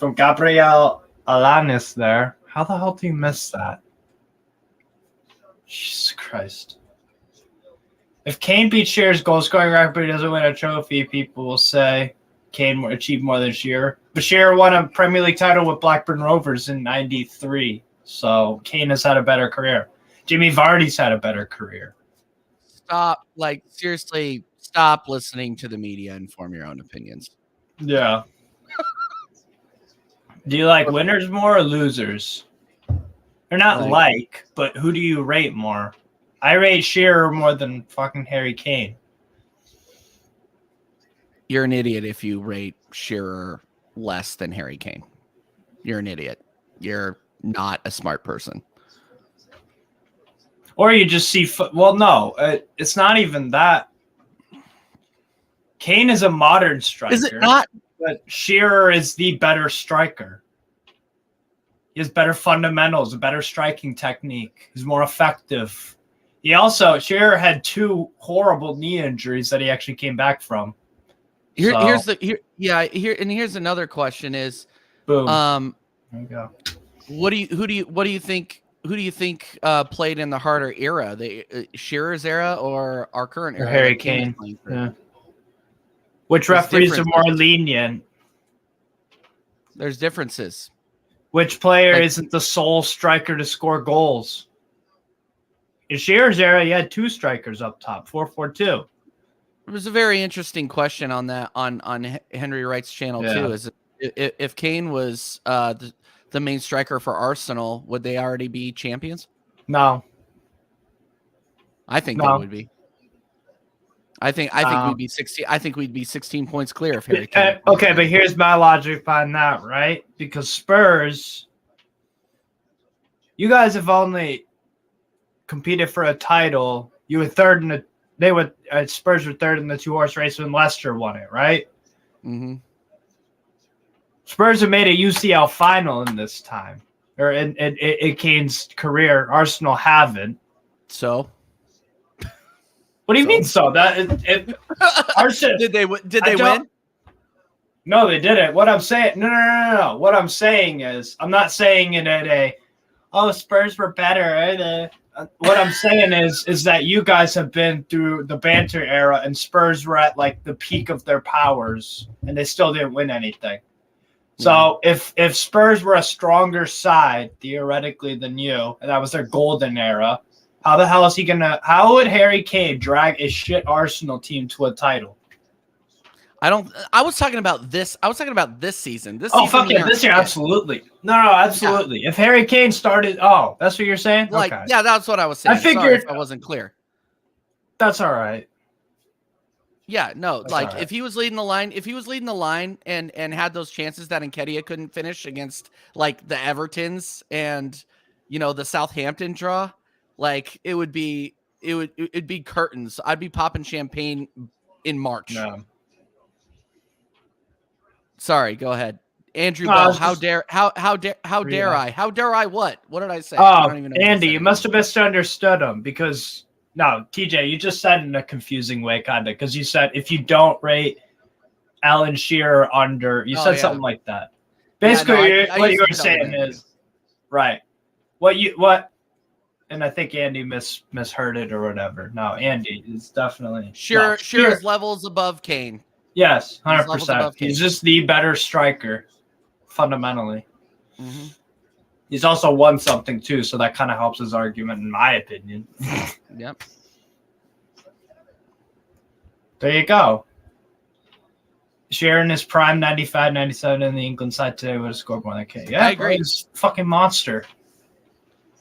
Gabriel Alanis there. How the hell do you miss that? Jesus Christ. If Kane beats Shearer's goal scoring record but he doesn't win a trophy, people will say Kane achieved more than Shearer. But Shearer won a Premier League title with Blackburn Rovers in '93. So Kane has had a better career. Jimmy Vardy's had a better career. Seriously, stop listening to the media and form your own opinions. Yeah. Do you like winners more or losers? They're not but who do you rate more? I rate Shearer more than fucking Harry Kane. You're an idiot if you rate Shearer less than Harry Kane. You're an idiot. You're not a smart person. Or you just see... it's not even that. Kane is a modern striker. Is it not? But Shearer is the better striker. He has better fundamentals, a better striking technique. He's more effective. Shearer had 2 horrible knee injuries that he actually came back from. Here's another question is, boom. There you go. Who do you think played in the harder era, the Shearer's era or our current era? Or Harry Kane. Yeah. Which referees are more lenient? There's differences. Which player isn't the sole striker to score goals? In Shearer's era, you had 2 strikers up top, 4-4-2. It was a very interesting question on that on Henry Wright's channel too. Is if Kane was the main striker for Arsenal, would they already be champions? No, I think they would be. I think we'd be 16. I think we'd be 16 points clear if Harry Kane. Okay, but here's my logic behind that, right? Because Spurs, you guys have only competed for a title. You were third in Spurs were third in the 2-horse race when Leicester won it, right? Mm-hmm. Spurs have made a UCL final in this time, or in Kane's career. Arsenal haven't. So, what do you mean? So Arsenal did they win? No, they didn't. What I'm saying, no. What I'm saying is, I'm not saying it at Spurs were better. what I'm saying is that you guys have been through the banter era, and Spurs were at like the peak of their powers, and they still didn't win anything. So if Spurs were a stronger side theoretically than you, and that was their golden era, how the hell is he gonna? How would Harry Kane drag a shit Arsenal team to a title? I was talking about this. I was talking about this season. This Oh, season fuck yeah, this year, absolutely. No, absolutely. Yeah. If Harry Kane started, that's what you're saying? Like, okay. Yeah, that's what I was saying. I figured Sorry if I wasn't clear. That's all right. Yeah, no, That's like right. if he was leading the line and had those chances that Nketiah couldn't finish against like the Evertons and the Southampton draw, like it'd be curtains. I'd be popping champagne in March. No. Sorry, go ahead. Andrew Bell, how dare I what? What did I say? I don't even know Andy, you must have misunderstood him because TJ, you just said in a confusing way, kind of, because you said if you don't rate Alan Shearer under, you said something like that. Basically, what you were saying is right. And I think Andy misheard it or whatever. No, Andy is definitely Shearer's levels above Kane. Yes, 100%. He's just the better striker, fundamentally. Mm-hmm. He's also won something too, so that kind of helps his argument, in my opinion. Yep. There you go. Shearer in his prime, 95, 97 in the England side today would have scored more than Kane. Yeah, I agree. He's a fucking monster.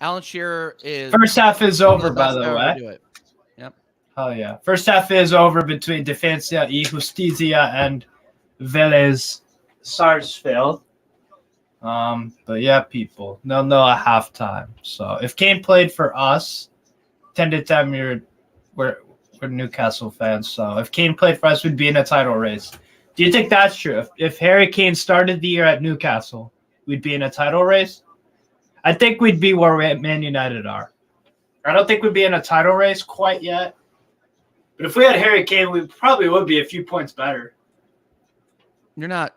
Alan Shearer is... First half is over, by the way. Yep. Oh, yeah. First half is over between Defensa y Justicia and Vélez Sarsfield. But yeah, people, they'll know at halftime. So if Kane played for us, 10 to 10, we're Newcastle fans. So if Kane played for us, we'd be in a title race. Do you think that's true? If Harry Kane started the year at Newcastle, we'd be in a title race? I think we'd be where Man United are. I don't think we'd be in a title race quite yet. But if we had Harry Kane, we probably would be a few points better. You're not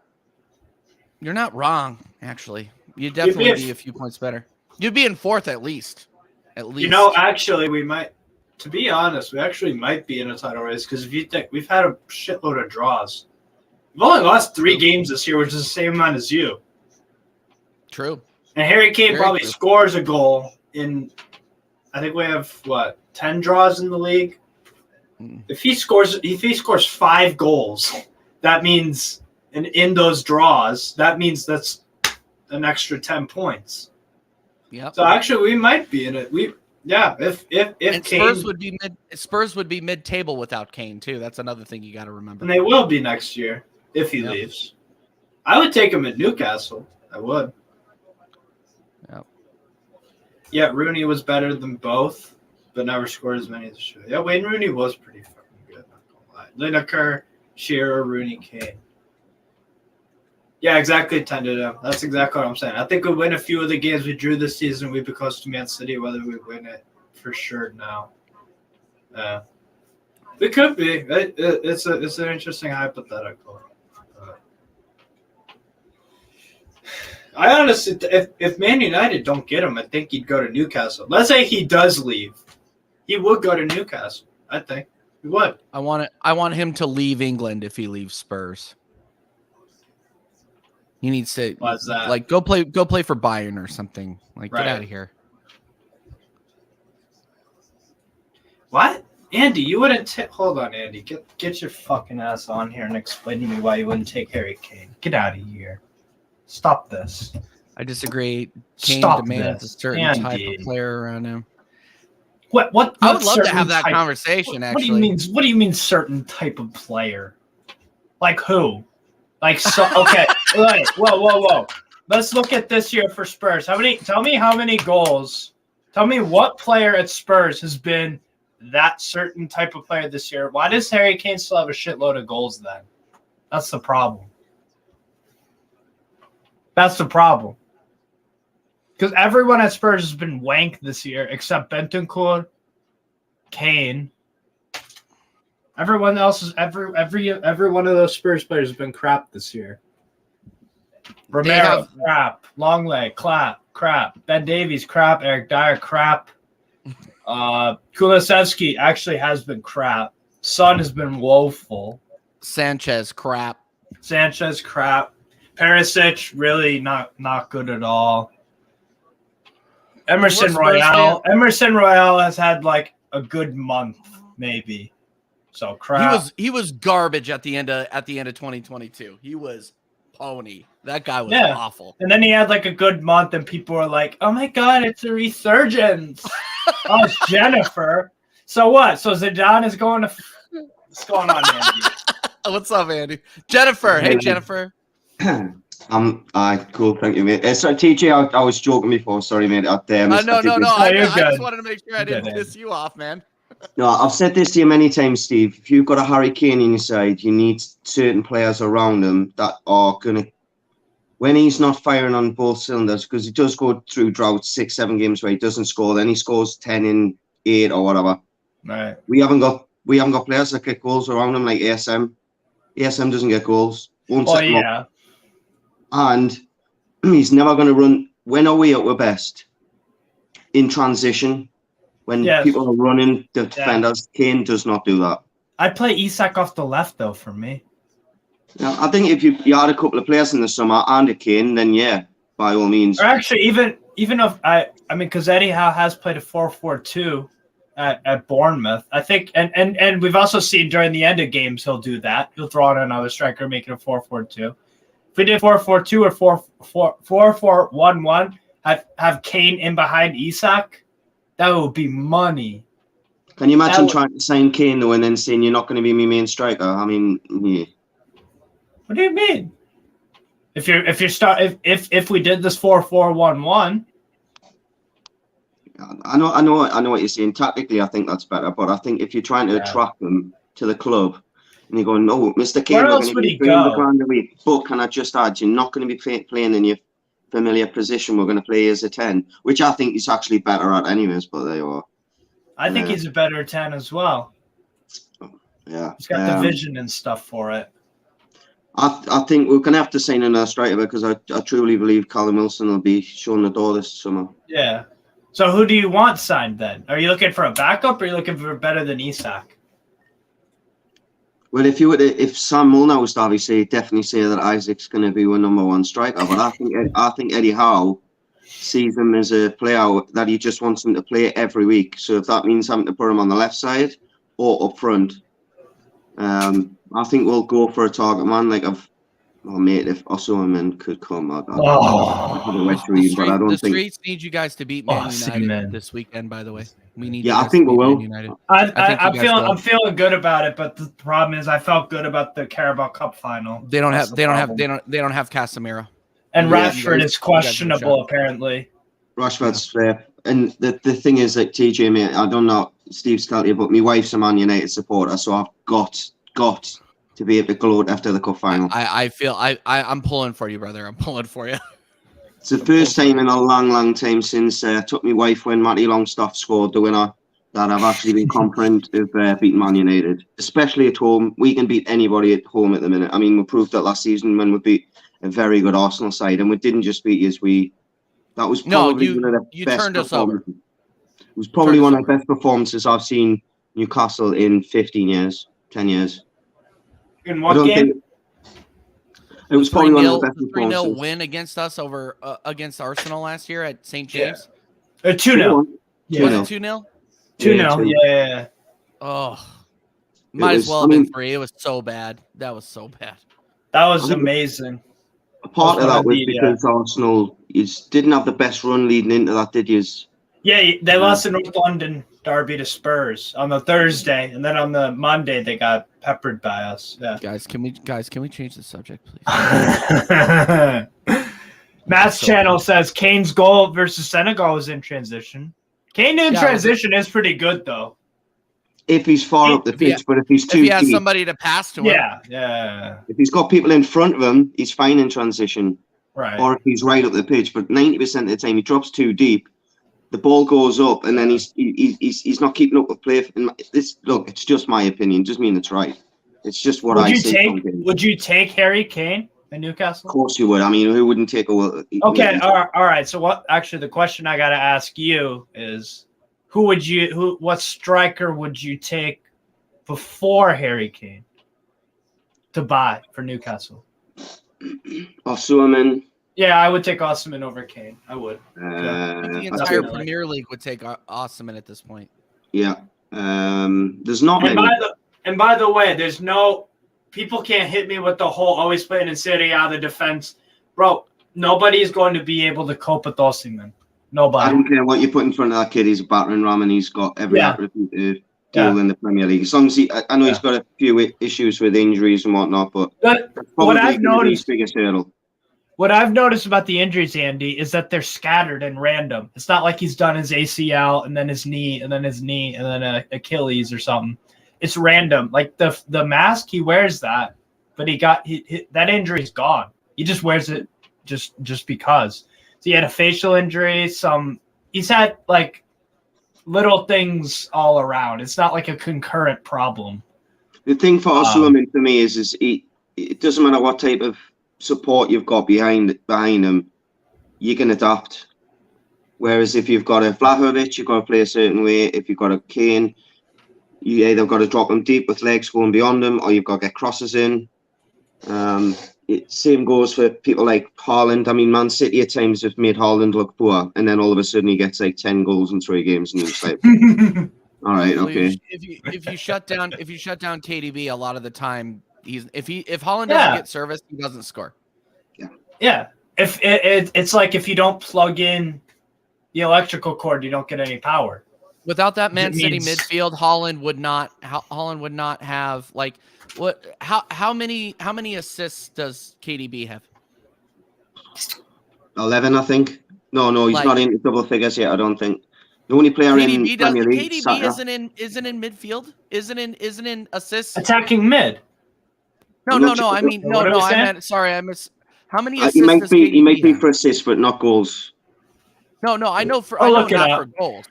wrong, actually. You'd definitely be a few points better. You'd be in fourth at least. Actually, we might. To be honest, we actually might be in a title race because if you think we've had a shitload of draws. We've only lost 3 games this year, which is the same amount as you. True. And Harry Kane probably scores a goal in. I think we have 10 draws in the league. If he scores 5 goals, that means, and in those draws, that means that's an extra 10 points. Yeah. So actually, we might be in it. If Kane, Spurs would be mid-table without Kane too. That's another thing you got to remember. And they will be next year if he leaves. I would take him at Newcastle. I would. Yep. Yeah, Rooney was better than both, but never scored as many as he should. Yeah, Wayne Rooney was pretty fucking good. Not gonna lie. Lineker, Shearer, Rooney, Kane. Yeah, exactly, 10 to 10. That's exactly what I'm saying. I think we'll win a few of the games we drew this season. We'd be close to Man City. Whether we win it, for sure now. We could be. It's an interesting hypothetical. I honestly, if Man United don't get him, I think he'd go to Newcastle. Let's say he does leave. He would go to Newcastle. I think he would. I want him to leave England if he leaves Spurs. He needs to go play for Bayern or something. Get out of here. What? Andy, you wouldn't hold on, Andy. Get your fucking ass on here and explain to me why you wouldn't take Harry Kane. Get out of here. Stop this. I disagree. Kane demands a certain type of player around him. What I would love to have that conversation, actually. What do you mean certain type of player? Like who? Okay. Wait, whoa. Let's look at this year for Spurs. Tell me how many goals. Tell me what player at Spurs has been that certain type of player this year. Why does Harry Kane still have a shitload of goals then? That's the problem. That's the problem. Because everyone at Spurs has been wank this year except Bentancur, Kane. Everyone else is every one of those Spurs players has been crap this year. Romero, crap. Longleg, crap. Ben Davies, crap. Eric Dyer, crap. Kulusevski actually has been crap. Son has been woeful. Sanchez, crap. Perisic, really not good at all. Emerson Spurs Royale. Emerson Royale has had like a good month, maybe. So crap. He was garbage at the end of 2022. He was pony. That guy was awful. And then he had like a good month, and people were like, "Oh my god, it's a resurgence." Oh, it's Jennifer. So what? So Zidane is going to. What's going on, Andy? What's up, Andy? Jennifer. Hey, Jennifer. Cool. Thank you, mate. Sorry, TJ, I was joking before. Sorry, mate. No. I just wanted to make sure I didn't piss you off, man. No, I've said this to you many times, Steve. If you've got a Harry Kane in your side, you need certain players around him that are going to, when he's not firing on both cylinders, because he does go through droughts, 6-7 games where he doesn't score, then he scores 10 in 8 or whatever. Right. We haven't got players that get goals around him like ASM. ASM doesn't get goals. And he's never going to run. When are we at our best? In transition. When people are running the defenders, Kane does not do that. I'd play Isak off the left, though, for me. Yeah, I think if you had a couple of players in the summer and a Kane, then by all means. Or actually, even if because Eddie Howe has played a 4-4-2 at Bournemouth, I think, and we've also seen during the end of games he'll do that. He'll throw on another striker, make it a 4-4-2. If we did 4-4-2 or 4-4-1-1, have Kane in behind Isak. That would be money. Can you imagine trying to sign Kane though and then saying you're not going to be my main striker? I mean, yeah. What do you mean? If we did this 4-4-1-1, I know what you're saying. Tactically, I think that's better. But I think if you're trying to attract them to the club, and you're going, no, Mr. Kane, where else would he go? But can I just add, you're not going to be playing in your familiar position. We're going to play as a 10, which I think he's actually better at anyways, but there you are. I think he's a better 10 as well. Yeah. He's got the vision and stuff for it. I think we're going to have to sign another striker because I truly believe Callum Wilson will be showing the door this summer. Yeah. So who do you want signed then? Are you looking for a backup or are you looking for better than Isak? Well, if Sam Mulner was to obviously definitely say that Isaac's going to be our number one striker, but I think Eddie Howe sees him as a player that he just wants him to play every week. So if that means having to put him on the left side or up front, I think we'll go for a target man. If Osimhen could come, I'd have a wet dream, but I don't think. The streets need you guys to beat Man United this weekend. By the way, we need. Yeah, I think we will. I'm feeling good about it, but the problem is I felt good about the Carabao Cup final. They don't have Casemiro. And Rashford is questionable apparently. Rashford's fair, and the thing is that TJ, mate, I don't know Steve's told you, but my wife's a Man United supporter, so I've got to be able to gloat after the cup final. I'm pulling for you, brother. I'm pulling for you. It's the first time in a long time since took my wife when Matty Longstaff scored the winner that I've actually been confident of beating Man United, especially at home. We can beat anybody at home at the minute. I mean, we proved that last season when we beat a very good Arsenal side, and we didn't just beat you. That was probably one of the best turned us over. It was probably one of the best performances I've seen Newcastle in 10 years. In what game? It was probably one of the best performances. 3-0 win against us over against Arsenal last year at St. James. 2-0. Yeah. 2-0. 2-0. Yeah. Oh, might as well have been 3. It was so bad. That was so bad. That was amazing. A part of that was because Arsenal didn't have the best run leading into that, did you? Yeah, they lost the North London derby to Spurs on the Thursday, and then on the Monday they got peppered by us. Yeah. Guys, can we change the subject, please? Matt's channel says Kane's goal versus Senegal was in transition. Kane in transition is pretty good though. If he's far up the pitch, but if he's too deep, has somebody to pass to him. Yeah. If he's got people in front of him, he's fine in transition. Right. Or if he's right up the pitch, but 90% of the time he drops too deep, the ball goes up, and then he's not keeping up with play. Look, it's just my opinion. It doesn't mean it's right. It's just what I see. Would you take Harry Kane in Newcastle? Of course you would. I mean, who wouldn't take a? Okay. All right. So what? Actually, the question I got to ask you is, what striker would you take before Harry Kane to buy for Newcastle? Osimhen. Yeah, I would take Osimhen over Kane. I would. The entire Premier League would take Osimhen at this point. Yeah. There's not many. And by the way, there's no people can't hit me with the whole always playing in Serie A, the defense. Bro, nobody's going to be able to cope with Osimhen. Nobody. I don't care what you put in front of that kid. He's a battering ram, and he's got every attribute to deal in the Premier League. As long as I know he's got a few issues with injuries and whatnot, but what I've noticed, biggest hurdle. What I've noticed about the injuries, Andy, is that they're scattered and random. It's not like he's done his ACL and then his knee and then his knee and then Achilles or something. It's random. Like the mask, he wears that, but that injury's gone. He just wears it just because. So he had a facial injury. He's had like little things all around. It's not like a concurrent problem. The thing for Osimhen for me is it doesn't matter what type of support you've got behind him, you can adapt. Whereas if you've got a Vlahovic, you've got to play a certain way. If you've got a Kane, you either got to drop him deep with legs going beyond him, or you've got to get crosses in. Same goes for people like Haaland. I mean, Man City at times have made Haaland look poor, and then all of a sudden he gets like 10 goals in 3 games, and it's like, all right, okay. If you shut down KDB, a lot of the time if Haaland doesn't get service, he doesn't score. Yeah. If it's like if you don't plug in the electrical cord, you don't get any power. Without that Man City midfield, Haaland would not have like what? How many assists does KDB have? 11, I think. No, he's not in double figures yet. I don't think. The only player KDB in Premier League. KDB isn't in midfield. Isn't in assists. Attacking mid. No. I mean, no. I meant. Sorry, I miss. How many assists? He might be for assists, but not goals. No. I know not for goals.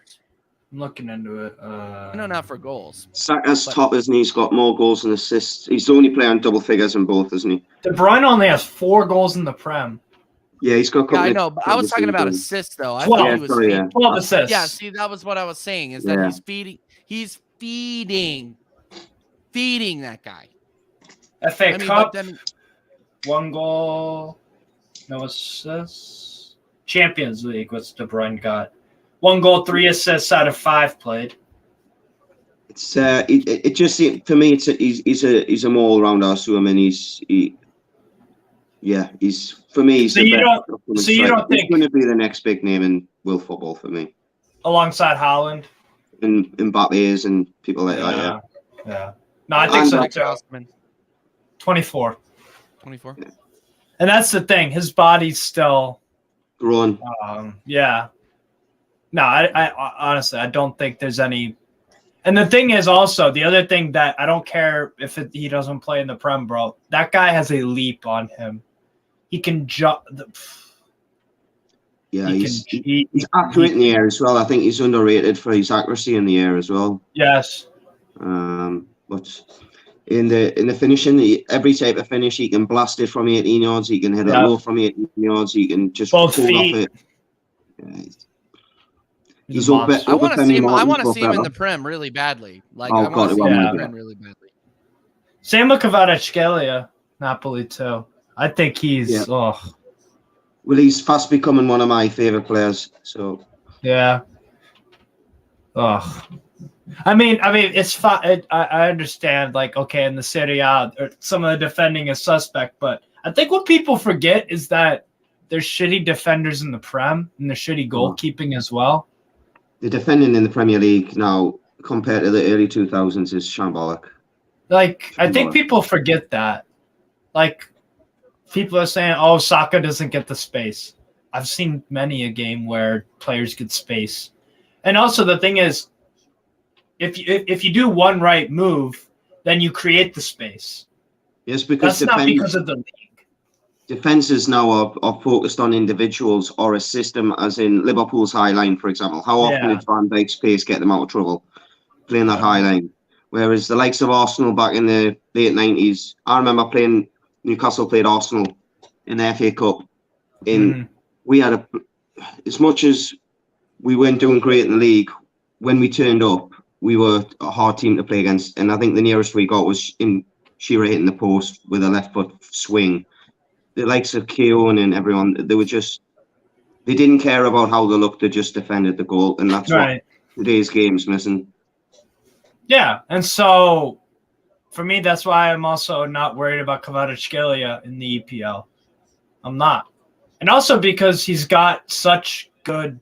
I'm looking into it. No, not for goals. Saka's top, isn't he? He's got more goals than assists. He's the only player in double figures in both, isn't he? De Bruyne only has 4 goals in the Prem. Yeah, he's got. I know, but I was talking about assists, though. I 12, thought he was 12 assists. Yeah, see, that was what I was saying. Is that he's feeding that guy. FA Cup, 1 goal, no assists. Champions League, what's De Bruyne got? 1 goal, 3 assists out of 5 played. It's it just for me. He's a more all-round Osimhen. He's for me. He's you don't think he's going to be the next big name in world football for me, alongside Haaland and Mbappe and people like that. Yeah. No, I think so too. 24. 24. Yeah. And that's the thing. His body's still growing. Yeah. No, I honestly, I don't think there's any. And the thing is also, the other thing that I don't care if he doesn't play in the Prem, bro. That guy has a leap on him. He can jump. Yeah, he's accurate in the air as well. I think he's underrated for his accuracy in the air as well. Yes. But in the finishing, every type of finish, he can blast it from 18 yards. He can hit it low from 18 yards. He can just both pull feet. off it. Yeah, He's I want to see him. I want to see him in the Prem really badly. Like I want to see him in the Prem really badly. Same with Kvaratskhelia, Napoli too. I think he's. Well, he's fast becoming one of my favorite players. So. Yeah. I mean, it's fine. I understand. Like, okay, in the Serie A, some of the defending is suspect, but I think what people forget is that there's shitty defenders in the Prem and there's shitty goalkeeping as well. The defending in the Premier League now, compared to the early 2000s, is shambolic. Like, I think people forget that. Like, people are saying, "Oh, Saka doesn't get the space." I've seen many a game where players get space, and also the thing is, if you do one right move, then you create the space. Yes, because that's not because of the league. Defenses now are focused on individuals or a system, as in Liverpool's high line, for example. How often did Van Dijk's pace get them out of trouble playing that high line? Whereas the likes of Arsenal back in the late 90s, I remember Newcastle played Arsenal in the FA Cup. We had as much as we weren't doing great in the league, when we turned up, we were a hard team to play against, and I think the nearest we got was in Shearer hitting the post with a left foot swing. The likes of Keown and everyone, they didn't care about how they looked. They just defended the goal, and that's Right. what today's game's missing. Yeah, and so for me, that's why I'm also not worried about Kvaratskhelia in the EPL. I'm not, and also because he's got such good.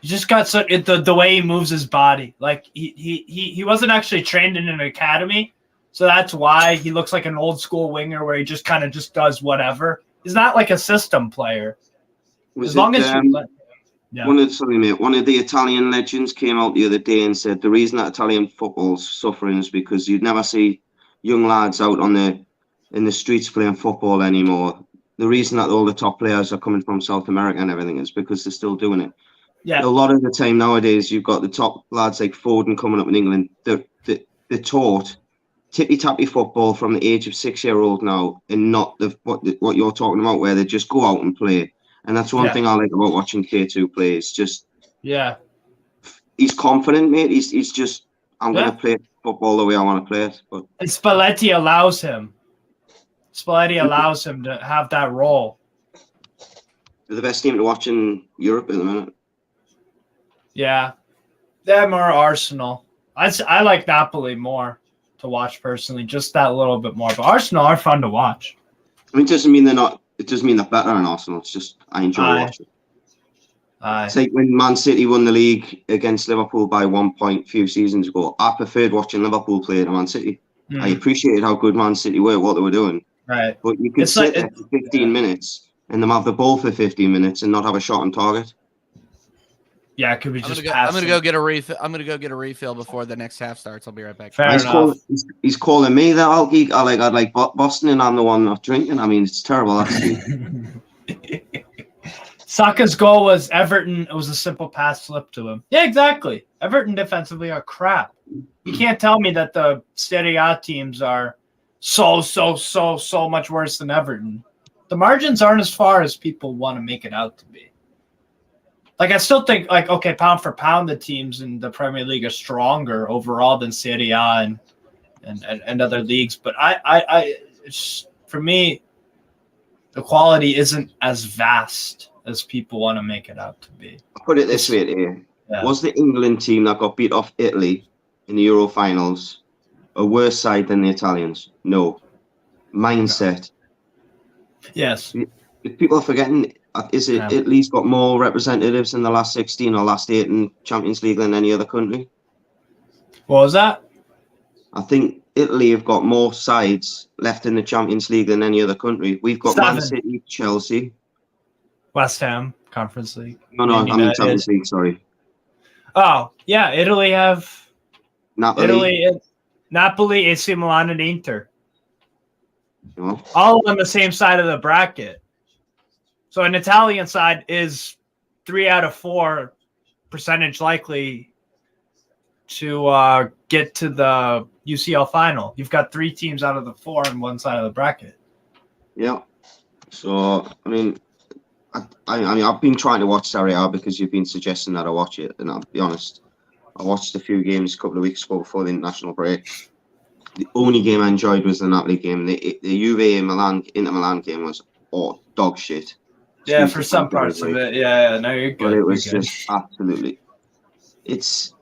He just got the way he moves his body. Like he wasn't actually trained in an academy, so that's why he looks like an old school winger where he just kind of just does whatever. He's not like a system player. As long as yeah. One of the Italian legends came out the other day and said the reason that Italian football's suffering is because you'd never see young lads out in the streets playing football anymore. The reason that all the top players are coming from South America and everything is because they're still doing it. Yeah. A lot of the time nowadays, you've got the top lads like Foden coming up in England. They're taught tippy-tappy football from the age of 6-year-old now, and not what you're talking about, where they just go out and play. And that's one thing I like about watching K2 play. It's just he's confident, mate. He's just I'm going to play football the way I want to play it. But and Spalletti allows him. To have that role. They're the best team to watch in Europe at the minute. Yeah, them or Arsenal. I like Napoli more to watch personally, just that little bit more. But Arsenal are fun to watch. I mean, it doesn't mean they're not. It doesn't mean they're better than Arsenal. It's just I enjoy watching. It's like when Man City won the league against Liverpool by 1 point a few seasons ago. I preferred watching Liverpool play to Man City. I appreciated how good Man City were, what they were doing. Right. But you could sit there for 15 minutes and them have the ball for 15 minutes and not have a shot on target. Yeah, it could be just. I'm gonna go get a refill. I'm gonna go get a refill before the next half starts. I'll be right back. Fair enough. He's calling me that I'll geek. I'd like Boston, and I'm the one not drinking. I mean, it's terrible. Saka's goal was Everton. It was a simple pass slip to him. Yeah, exactly. Everton defensively are crap. You can't tell me that the Serie A teams are so much worse than Everton. The margins aren't as far as people want to make it out to be. Like, I still think, like, okay, pound for pound, the teams in the Premier League are stronger overall than Serie A and other leagues. But for me, the quality isn't as vast as people want to make it out to be. I'll put it this way, here. Yeah. Was the England team that got beat off Italy in the Euro finals a worse side than the Italians? No. Mindset. Yes. If people are forgetting, is it Italy's got more representatives in the last 16 or last 8 in Champions League than any other country? What was that? I think Italy have got more sides left in the Champions League than any other country. We've got 7. Man City, Chelsea. West Ham, Conference League. No, I mean Champions League, sorry. Oh, yeah, Italy have... Napoli, AC Milan, and Inter. Oh. All on the same side of the bracket. So an Italian side is 3 out of 4 percentage likely to get to the UCL final. You've got 3 teams out of the 4 on one side of the bracket. Yeah. So, I mean, I've been trying to watch Serie A because you've been suggesting that I watch it, and I'll be honest, I watched a few games a couple of weeks ago before the international break. The only game I enjoyed was the Napoli game. The Juve Inter Milan game was dog shit. Yeah, for some parts of it. Yeah, no, you're good. But it was just absolutely. It's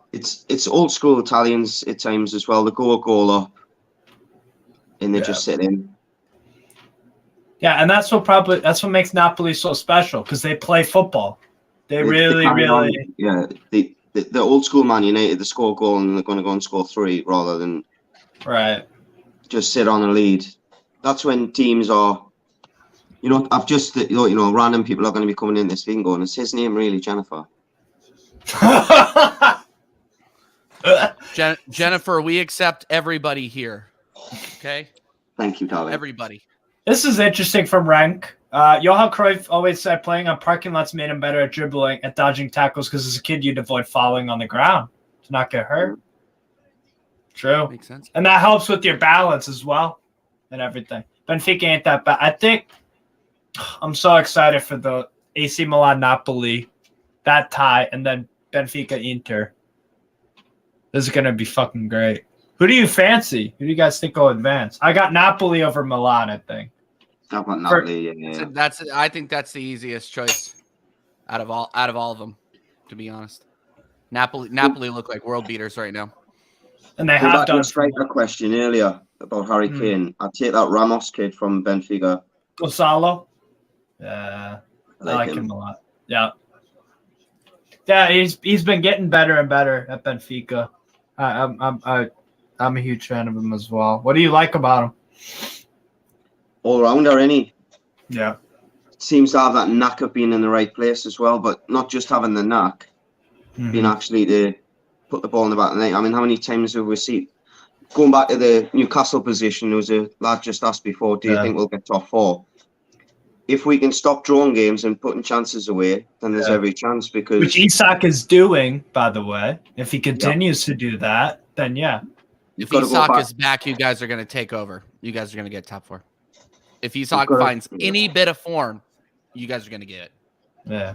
old school Italians at times as well. They go a goal up, and they just sit in. Yeah, and that's what makes Napoli so special, because they play football. They really. Yeah, the old school Man United, they score a goal and they're going to go and score 3 rather than just sit on a lead. That's when teams are. I've just, random people are going to be coming in this thing going, is his name really Jennifer? Jennifer, we accept everybody here. Okay? Thank you, darling. Everybody. This is interesting from Rank. Johan Cruyff always said playing on parking lots made him better at dribbling, at dodging tackles, because as a kid you'd avoid falling on the ground to not get hurt. True. Makes sense. And that helps with your balance as well and everything. Benfica ain't that bad. I think I'm so excited for the AC Milan Napoli, that tie, and then Benfica Inter. This is gonna be fucking great. Who do you fancy? Who do you guys think will advance? I got Napoli over Milan, I think. I've got Napoli. Yeah. I think that's the easiest choice out of all of them, to be honest. Napoli look like world beaters right now. And they have done. A question earlier about Harry Kane. I'd take that Ramos kid from Benfica. Gonzalo. Yeah, I like him a lot. Yeah. Yeah, he's been getting better and better at Benfica. I'm a huge fan of him as well. What do you like about him? All rounder, any. Yeah. Seems to have that knack of being in the right place as well, but not just having the knack, being actually to put the ball in the back of the net. I mean, how many times have we seen? Going back to the Newcastle position, there was a lad just asked before, do you think we'll get top 4? If we can stop drawing games and putting chances away, then there's every chance because... Which Isak is doing, by the way. If he continues to do that, then If Isak is back, you guys are going to take over. You guys are going to get top 4. If Isak finds any bit of form, you guys are going to get it. Yeah.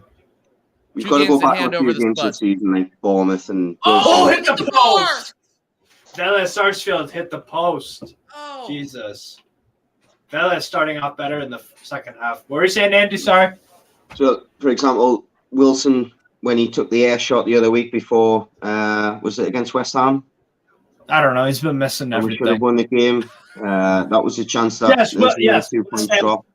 We've got to go back to a few games this season, like Bournemouth and... hit the post! Vélez Sarsfield hit the post. Oh. Jesus. Vélez starting off better in the second half. What were you saying, Andy? Sorry? So, for example, Wilson, when he took the air shot the other week before, was it against West Ham? I don't know. He's been missing everything. We should have won the game. That was a chance that 2 points drop.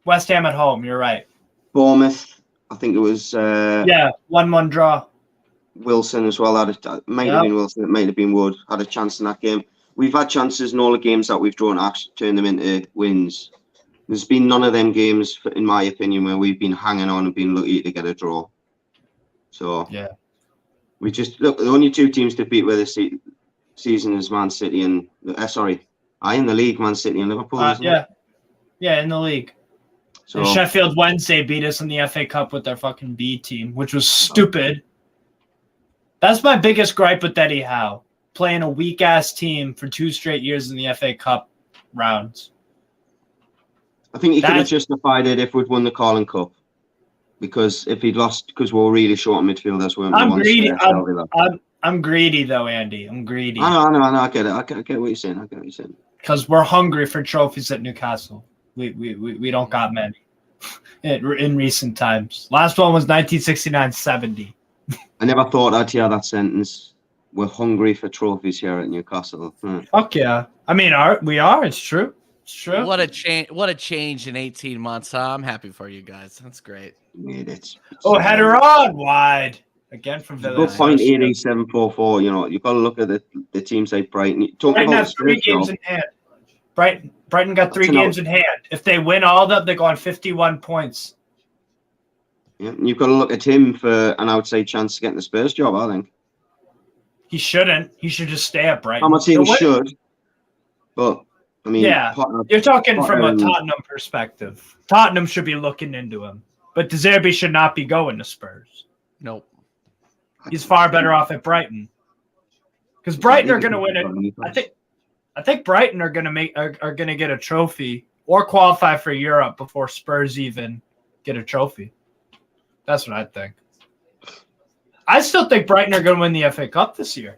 West Ham at home. You're right. Bournemouth, I think it was 1-1 draw. Wilson as well. It might have been Wilson. It might have been Wood. Had a chance in that game. We've had chances in all the games that we've drawn to actually turn them into wins. There's been none of them games, in my opinion, where we've been hanging on and been lucky to get a draw. So we just look. The only 2 teams to beat with this season is Man City and in the league, Man City and Liverpool. In the league. So and Sheffield Wednesday beat us in the FA Cup with their fucking B team, which was stupid. That's my biggest gripe with Eddie Howe, playing a weak ass team for 2 straight years in the FA Cup rounds. I think he could have justified it if we'd won the Carling Cup, because if he'd lost, because we were really short on midfielders, weren't we? I'm greedy. I'm greedy though, Andy. I'm greedy. I know. I get it. I get what you're saying. Because we're hungry for trophies at Newcastle. We don't got many in recent times. Last one was 1969-70. I never thought I'd hear that sentence. We're hungry for trophies here at Newcastle. Fuck yeah. I mean, we are. It's true. It's true. What a change in 18 months, huh? I'm happy for you guys. That's great. Header on wide. Again from Vélez. Good point, 8744. You know, you've got to look at the teams like Brighton. Brighton have 3 games in hand. Brighton got 3 games in hand. If they win all of them, they go on 51 points. Yeah, you've got to look at him for an outside chance to get the Spurs job, I think. He shouldn't. He should just stay at Brighton. I'm not saying he should, but I mean... you're talking from a Tottenham perspective. Tottenham should be looking into him. But De Zerbi should not be going to Spurs. Nope. He's far better off at Brighton. Because Brighton are going to win it. I think Brighton are going to get a trophy or qualify for Europe before Spurs even get a trophy. That's what I think. I still think Brighton are going to win the FA Cup this year.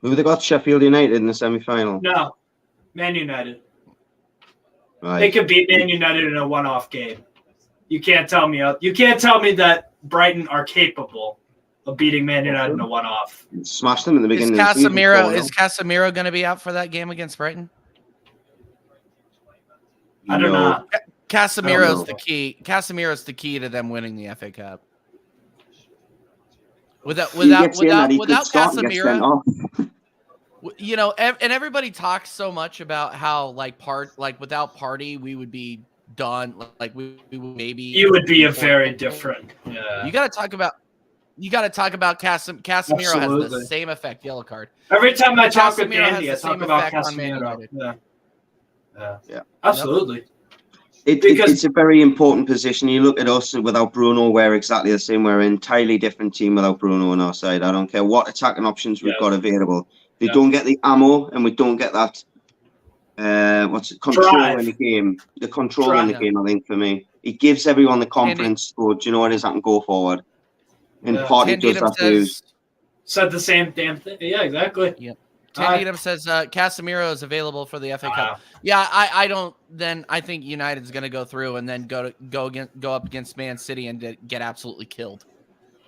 Who they got? Sheffield United in the semi-final? No, Man United. Right. They could beat Man United in a one-off game. You can't tell me that Brighton are capable of beating Man United in a one-off. Smashed them in the beginning. Is Casemiro going to be out for that game against Brighton? I don't know. Casemiro's the key. Casemiro's the key to them winning the FA Cup. Without Casemiro, you know, and everybody talks so much about how without Partey we would be done. Like we would maybe. You would be very different. Yeah. You got to talk about Casemiro. Absolutely. Has the same effect. Yellow card. Every time I talk with Andy, I talk about Casemiro. Yeah. Absolutely. It's a very important position. You look at us without Bruno, we're exactly the same. We're an entirely different team without Bruno on our side. I don't care what attacking options we've got available. They don't get the ammo, and we don't get that control in the game. The control in the game, I think, for me. It gives everyone the confidence to go, do you know what it is? I can go forward. And Yeah. Party does that too. Said the same damn thing. Yeah, exactly. Yep. Tandem says Casemiro is available for the FA Cup. Yeah, I don't. Then I think United's going to go through and then go up against Man City and get absolutely killed.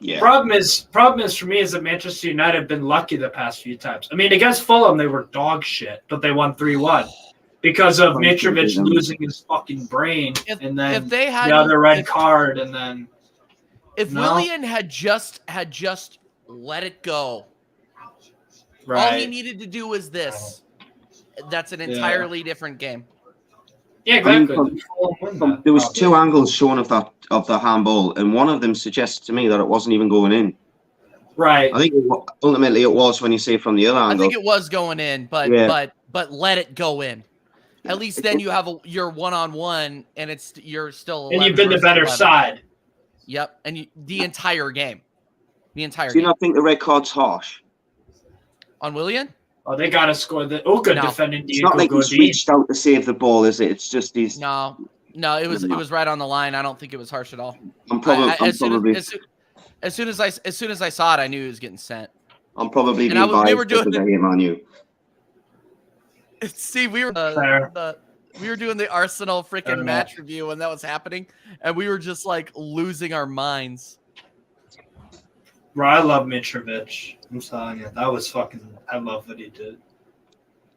Yeah. Problem is for me is that Manchester United have been lucky the past few times. I mean, against Fulham they were dog shit, but they won 3-1 because of Mitrovic losing his fucking brain, and then if they had the other red card, and then if Willian had just let it go. Right. All he needed to do was this. That's an entirely different game. Yeah, exactly. There was 2 angles shown of the handball, and one of them suggested to me that it wasn't even going in. Right. I think ultimately it was when you see it from the other angle. I think it was going in, but let it go in. At least then you have your 1-on-1, and you're still. And you've been the better 11. side. Yep, and the entire game. Do you not think the red card's harsh? On Willian? Oh, they got to score. Good defending. It's not like he's reached out to save the ball, is it? It's just these. No, it was right on the line. I don't think it was harsh at all. As soon as I saw it, I knew he was getting sent. I'm probably being biased because I hate Man U. See, we were doing the Arsenal freaking match review when that was happening, and we were just like losing our minds. Bro, I love Mitrovic. I'm telling you, that was fucking. I love what he did.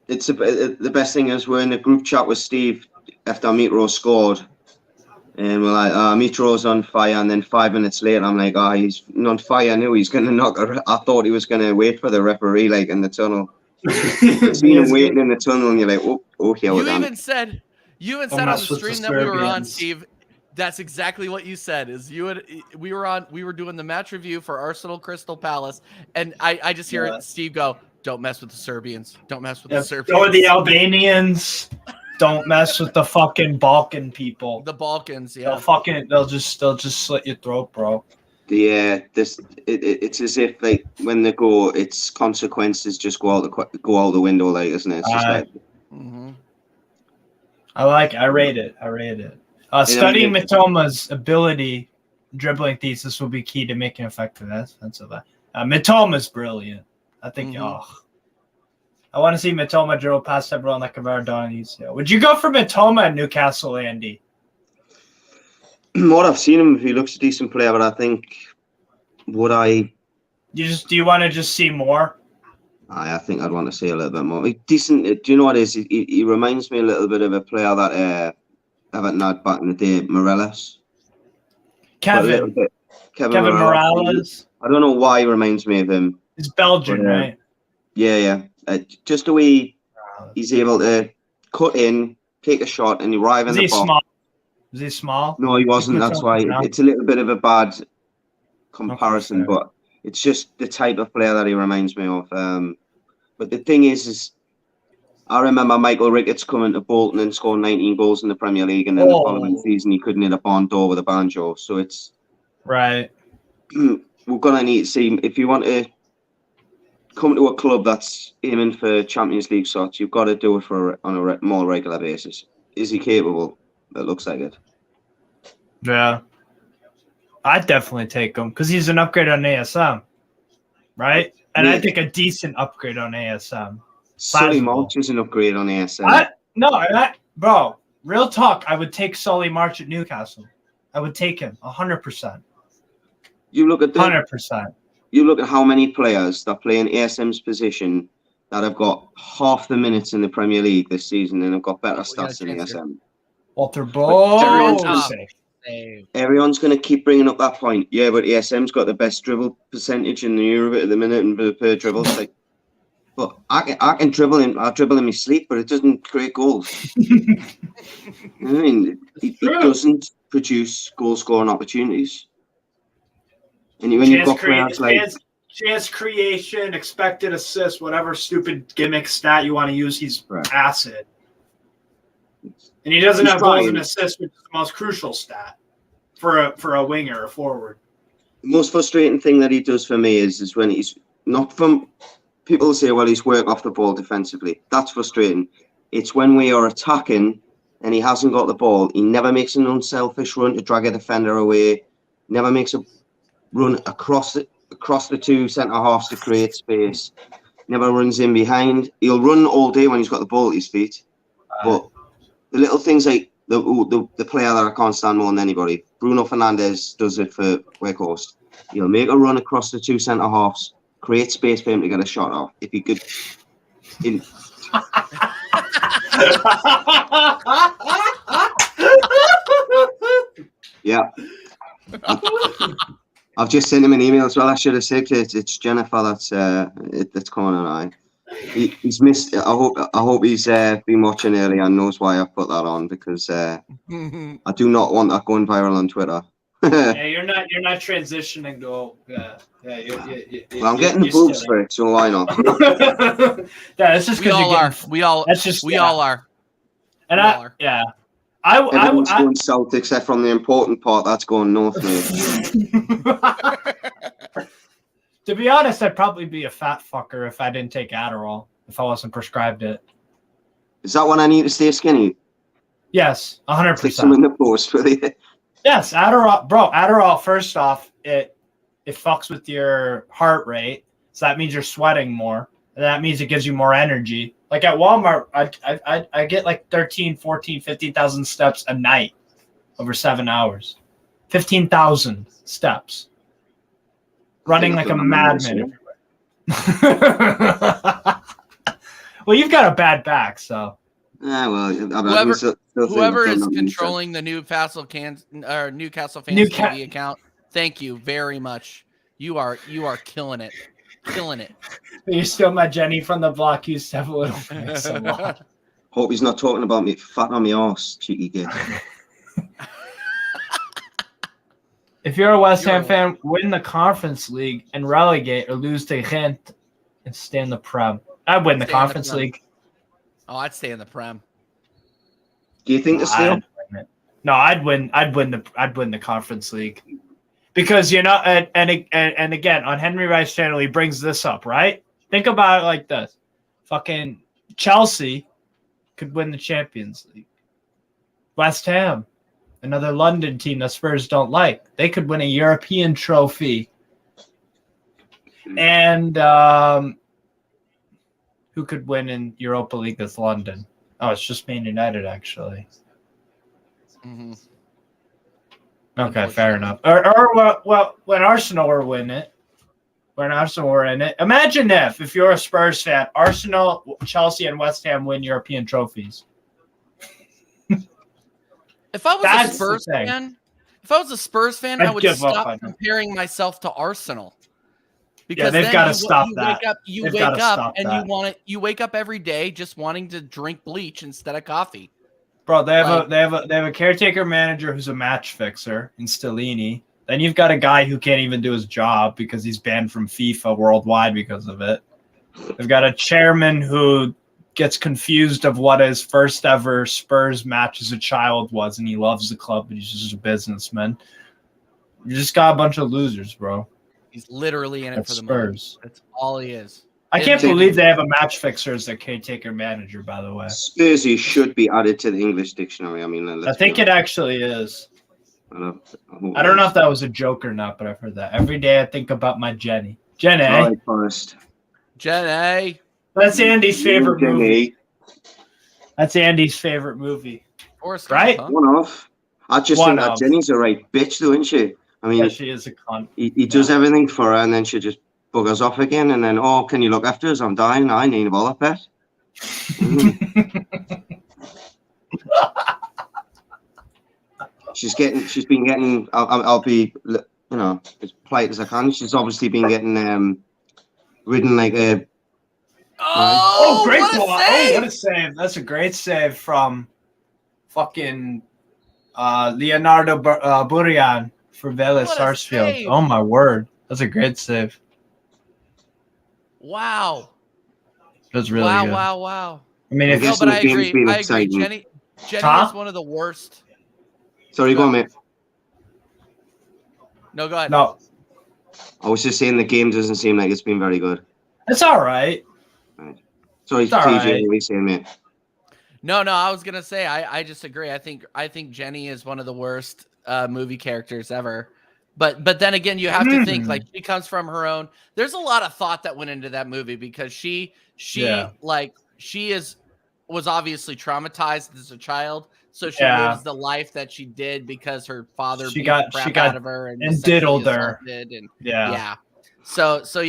It's the best thing is we're in a group chat with Steve after Mitro scored, and we're like, Mitro's on fire, and then 5 minutes later, I'm like, he's on fire. I knew he's gonna knock. I thought he was gonna wait for the referee, like in the tunnel. Seen him waiting in the tunnel, and you're like, here we go. You even said on the stream that we were on, Steve. That's exactly what you said. We were doing the match review for Arsenal Crystal Palace, and I just hear Steve go, "Don't mess with the Serbians. Don't mess with the Serbians. Or the Albanians. Don't mess with the fucking Balkan people. The Balkans, yeah. They'll just slit your throat, bro. It's as if like when they go, its consequences just go out the window, like, isn't it? It's just like. Mm-hmm. I rate it. Studying Mitoma's ability, dribbling thesis will be key to making effective defensive. Mitoma's brilliant. I think. I want to see Mitoma dribble past everyone like a Maradona. Would you go for Mitoma at Newcastle, Andy? What I've seen him, he looks a decent player, but I think would I? Do you want to just see more? I think I'd want to see a little bit more. Decent. Do you know what it is? He reminds me a little bit of a player that Everton had back in the day, Morelos. Kevin Morales. I don't know why he reminds me of him. He's Belgian, right? Yeah. Just the way he's able to cut in, take a shot, and arrive in the box. Small? Is he small? No, he wasn't. That's why it's a little bit of a bad comparison, but it's just the type of player that he reminds me of. But the thing is I remember Michael Ricketts coming to Bolton and scoring 19 goals in the Premier League, and then the following season he couldn't hit a barn door with a banjo. So it's right. We're gonna need to see if you want to come to a club that's aiming for Champions League slots. You've got to do it on a more regular basis. Is he capable? It looks like it. Yeah, I'd definitely take him because he's an upgrade on ASM, right? And I think a decent upgrade on ASM. Sully March is an upgrade on ASM. Bro, real talk. I would take Sully March at Newcastle. I would take him 100%. You look at 100%. You look at how many players that play in ASM's position that have got half the minutes in the Premier League this season and have got better stats than ASM. Walter Bowles. Everyone's going to keep bringing up that point. Yeah, but ASM's got the best dribble percentage in the Euro at the minute and per dribble. Like, but I can dribble him. I dribble in my sleep, but it doesn't create goals. I mean, it doesn't produce goal-scoring opportunities. And when you've got players like chance creation, expected assist, whatever stupid gimmick stat you want to use, he's acid. And he doesn't have goals and assists, which is the most crucial stat for a winger or forward. The most frustrating thing that he does for me is when he's not from. People say, well, he's work off the ball defensively. That's frustrating. It's when we are attacking and he hasn't got the ball. He never makes an unselfish run to drag a defender away. Never makes a run across the two centre halves to create space. Never runs in behind. He'll run all day when he's got the ball at his feet. But the little things like the player that I can't stand more than anybody, Bruno Fernandes, does it for Weghorst. He'll make a run across the two centre halves, create space for him to get a shot off. If he could, yeah. I've just sent him an email as well. I should have said it's Jennifer that's calling an eye. He's missed. I hope he's been watching earlier and knows why I put that on, because I do not want that going viral on Twitter. Yeah, you're not transitioning to. Well, I'm getting boobs for it, so why not? Yeah, it's just because we all are. We all. That's just we all are. And we all are. yeah. Everyone's going south except from the important part that's going north, mate. To be honest, I'd probably be a fat fucker if I didn't take Adderall, if I wasn't prescribed it. Is that when I need to stay skinny? Yes, 100%. Stick some in the post for you. Yes, Adderall, bro. Adderall. First off, it fucks with your heart rate, so that means you're sweating more, and that means it gives you more energy. Like at Walmart, I get like 13, 14, 15,000 steps a night over 7 hours. 15,000 steps. Running like a madman. Well, you've got a bad back, so. Yeah, well, whoever is controlling the Newcastle Fans TV account, thank you very much. You are killing it. Killing it. You're still my Jenny from the block. You used to have a little mix a lot. Hope he's not talking about me fat on my arse, cheeky git. If you're a West Ham fan, win the Conference League and relegate or lose to Ghent and stay in the Prem. I'd win the Conference League. Oh, I'd stay in the Prem. Do you think the still? No, I'd win the Conference League. Because and again, on Henry Rice's channel, he brings this up, right? Think about it like this. Fucking Chelsea could win the Champions League. West Ham, another London team that Spurs don't like, they could win a European trophy. And who could win in Europa League with London? Oh, it's just Man United, actually. Mm-hmm. Okay, fair enough. Or when Arsenal were in it, imagine if you're a Spurs fan, Arsenal, Chelsea, and West Ham win European trophies. If I was a Spurs fan, I would stop comparing myself to Arsenal. Because they've got to stop that. You wake up and you wake up every day just wanting to drink bleach instead of coffee. Bro, they have a caretaker manager who's a match fixer in Stellini. Then you've got a guy who can't even do his job because he's banned from FIFA worldwide because of it. They've got a chairman who gets confused of what his first ever Spurs match as a child was, and he loves the club, but he's just a businessman. You just got a bunch of losers, bro. He's literally in it for the Spurs. money. That's all he is. I can't believe they have a match fixer as their caretaker manager, by the way. Spursy should be added to the English dictionary. I mean, I think it actually is. I don't know if that was a joke or not, but I've heard that. Every day I think about my Jenny. Jenny. All right, first. Jenny. That's Andy's favorite movie. That's Andy's favorite movie. Right? One off. I just think that Jenny's a right bitch, though, isn't she? I mean, she is a cunt. He does everything for her, and then she just buggers off again, and then, oh, can you look after us? I'm dying. I need a bother pet. She's been getting. I'll be, as polite as I can. She's obviously been getting ridden like a. Oh, great ball! Oh, what a save! That's a great save from fucking Leonardo Burian for Vélez Sarsfield. Oh my word, that's a great save. Wow. That's really good. Wow. I mean, I agree. Jenny is one of the worst. Sorry, go on, mate. No, go ahead. No. I was just saying the game doesn't seem like it's been very good. It's all right. Sorry, TJ, what are you saying, mate? No, I was gonna say I just agree. I think Jenny is one of the worst movie characters ever. But then again, you have to think like she comes from her own. There's a lot of thought that went into that movie because she was obviously traumatized as a child, so she lives the life that she did because her father beat the crap out of her and diddled her. And So so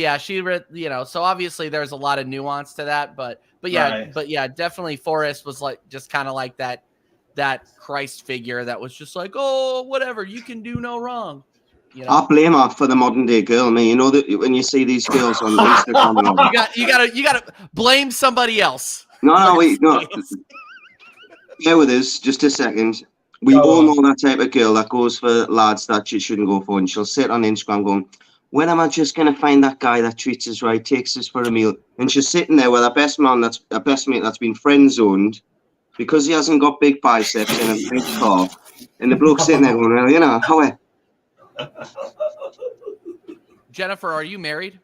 obviously there's a lot of nuance to that, but definitely Forrest was like just kind of like that Christ figure that was just like, oh, whatever, you can do no wrong. You know? I blame her for the modern day girl, man. You know that when you see these girls on Instagram, and all you gotta blame somebody else. No. Bear with us just a second. We all know that type of girl that goes for lads that she shouldn't go for, and she'll sit on Instagram going, when am I just going to find that guy that treats us right, takes us for a meal? And she's sitting there with her best mate that's been friend zoned because he hasn't got big biceps and a big car. And the bloke's sitting there going, well, you know, how? Jennifer, are you married?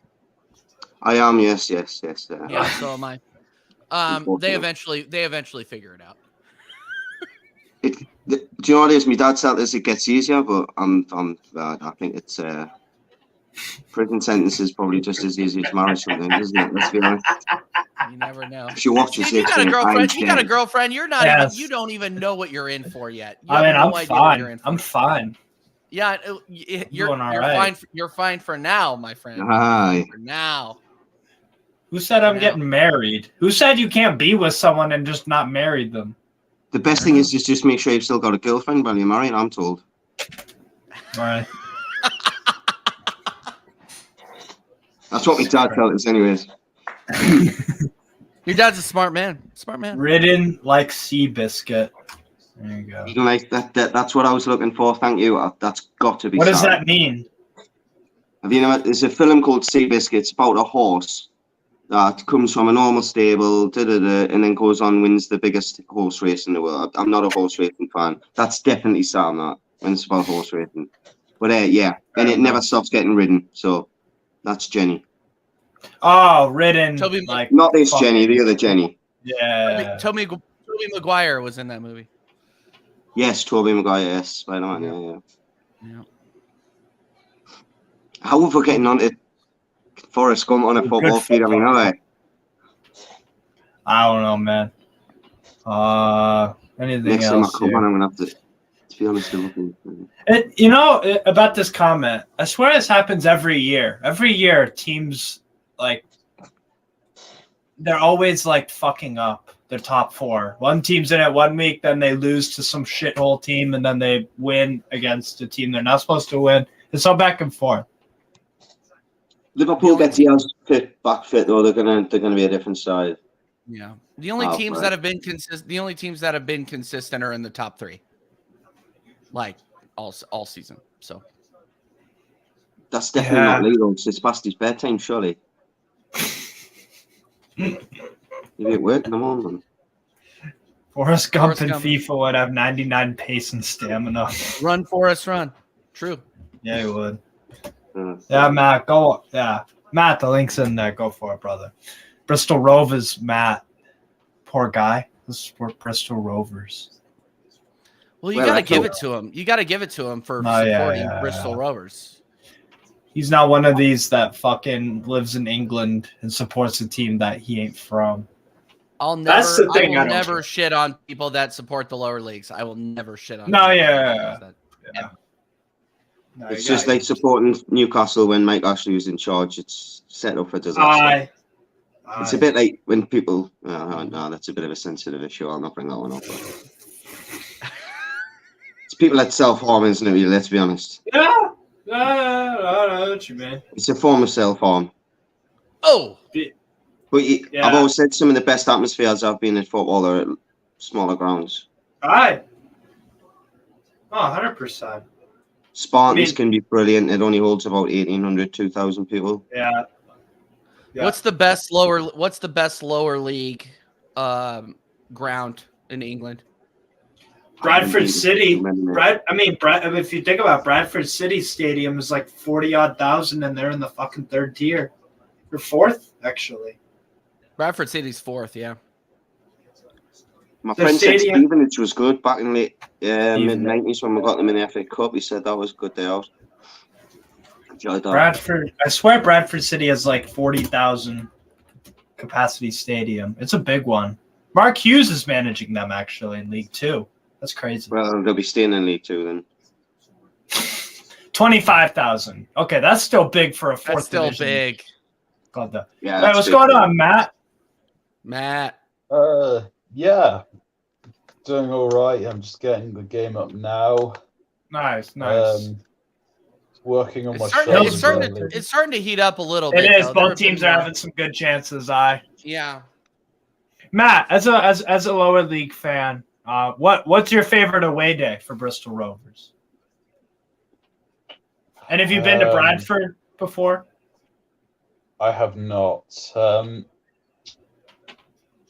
I am, yes. Yeah, so am I. They eventually figure it out. Do you know what it is? My dad said it gets easier, but I think it's prison sentence is probably just as easy as marriage sometimes, isn't it? Let's be honest. You never know. If you watch you got a girlfriend. You got a girlfriend. You're not even. You don't even know what you're in for yet. I'm fine. I'm fine. Yeah, you're fine. You're fine for now, my friend. Hi. For now. Who said I'm getting married? Who said you can't be with someone and just not marry them? The best thing is just make sure you've still got a girlfriend while you're married, I'm told. All right. That's what my dad tells us anyways. Your dad's a smart man. Ridden like Seabiscuit. There you go. Like that's what I was looking for. Thank you. That's got to be. What does that mean? Have you know? There's a film called Seabiscuit. It's about a horse that comes from a normal stable, and then goes on wins the biggest horse race in the world. I'm not a horse racing fan. That's definitely Sam. That when it's about horse racing, but and it never stops getting ridden. So that's Jenny. Oh, ridden. Like not this Jenny, the other Jenny. Yeah. Toby Maguire was in that movie. Yes, Toby Maguire. Yes, Spider-Man. Yeah. How are we getting on to Forrest Gump on a football field? I mean, are they? I don't know, man. Anything Next else? Time I'm gonna have to be honest. About this comment, I swear this happens every year. Every year, teams they're always fucking up their top four. One team's in it 1 week, then they lose to some shithole team, and then they win against a team they're not supposed to win. It's all back and forth. Liverpool gets the back fit though. They're gonna be a different side. Yeah, the only teams that have been consistent are in the top three, all season. So that's definitely not legal. It's past his bedtime, surely. Maybe it worked in the morning. Forrest Gump in FIFA would have 99 pace and stamina. Run, Forrest, run. True. Yeah, he would. Yeah, Matt, go. Yeah, Matt, the link's in there. Go for it, brother. Bristol Rovers, Matt. Poor guy. This is for Bristol Rovers. Well, you got to give it to him. You got to give it to him for supporting Bristol Rovers. He's not one of these that fucking lives in England and supports a team that he ain't from. I will never shit on people that support the lower leagues. I will never shit on. It's just like supporting Newcastle when Mike Ashley was in charge. It's set up for disaster. It's a bit like when people. No, that's a bit of a sensitive issue. I'll not bring that one up. It's people that self-harm, isn't it? Let's be honest. Yeah. I know what you mean. It's a form of self-harm. Oh. But I've always said some of the best atmospheres I've been in football are at smaller grounds. Aye. 100%. Spartans can be brilliant. It only holds about 1,800, 2,000 people. Yeah. What's the best lower league ground in England? Bradford City. If you think about Bradford City Stadium is 40-odd thousand, and they're in the fucking third tier. Or fourth, actually. Bradford City's fourth, yeah. My friend said Stevenage was good back in the mid-90s when we got them in the FA Cup. He said that was a good day out. Bradford. I swear Bradford City has like 40,000 capacity stadium. It's a big one. Mark Hughes is managing them actually in League Two. That's crazy. Well, they'll be staying in League Two then. 25,000. Okay, that's still big for a fourth That's still division big. club, though. Yeah. Wait, what's going on, Matt? Matt. Yeah, doing all right. I'm just getting the game up now. Nice. Working on my It's shoulder. starting to heat up a little It bit. is. Though. Both teams are having some good chances. Yeah. Matt, as a lower league fan, what's your favorite away day for Bristol Rovers? And have you been to Bradford before? I have not.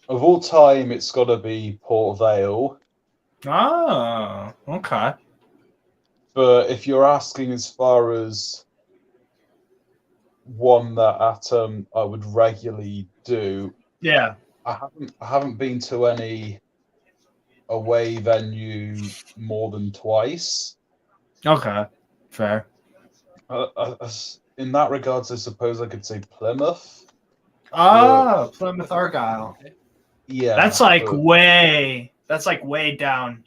Of all time, it's got to be Port Vale. Oh, okay. But if you're asking as far as one that I would regularly do, Yeah. I haven't been to any away venue more than twice. Okay. Fair. In that regards, I suppose I could say Plymouth. Oh, Plymouth Argyle. Yeah, That's like way down.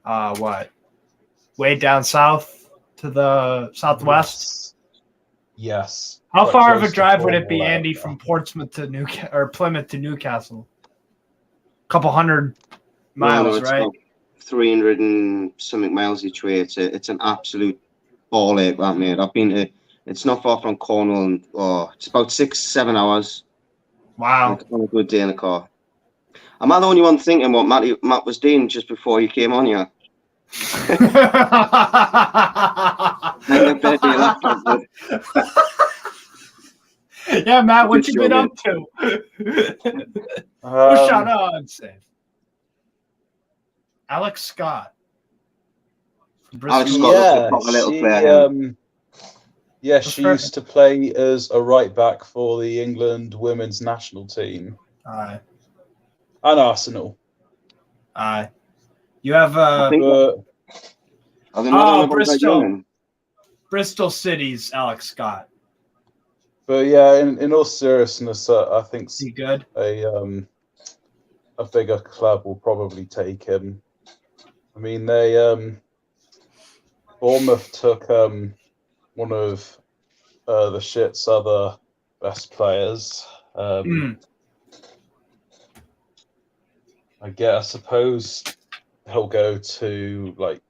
What? Way down south to the southwest. Yes. How Quite far of a close to drive would it be, Cornwall Andy, area. from Portsmouth to Plymouth to Newcastle? A couple hundred miles, it's right? about 300 and something miles each way. It's an absolute ball ache, that mate. I've been to. It's not far from Cornwall, and it's about 6-7 hours. Wow. On a good day in the car. Am I the only one thinking what Matt was doing just before you came on here? Yeah, Matt, what you been up to? Who shot on safe? Alex Scott. Alex Bristol. Scott looks like a little player. She used to play as a right back for the England women's national team. Aye. And Arsenal. Aye. You have Bristol. Bristol City's Alex Scott. But yeah, in all seriousness, I think Is he good? a bigger club will probably take him. I mean, Bournemouth took one of the shit's other best players. I suppose he'll go to like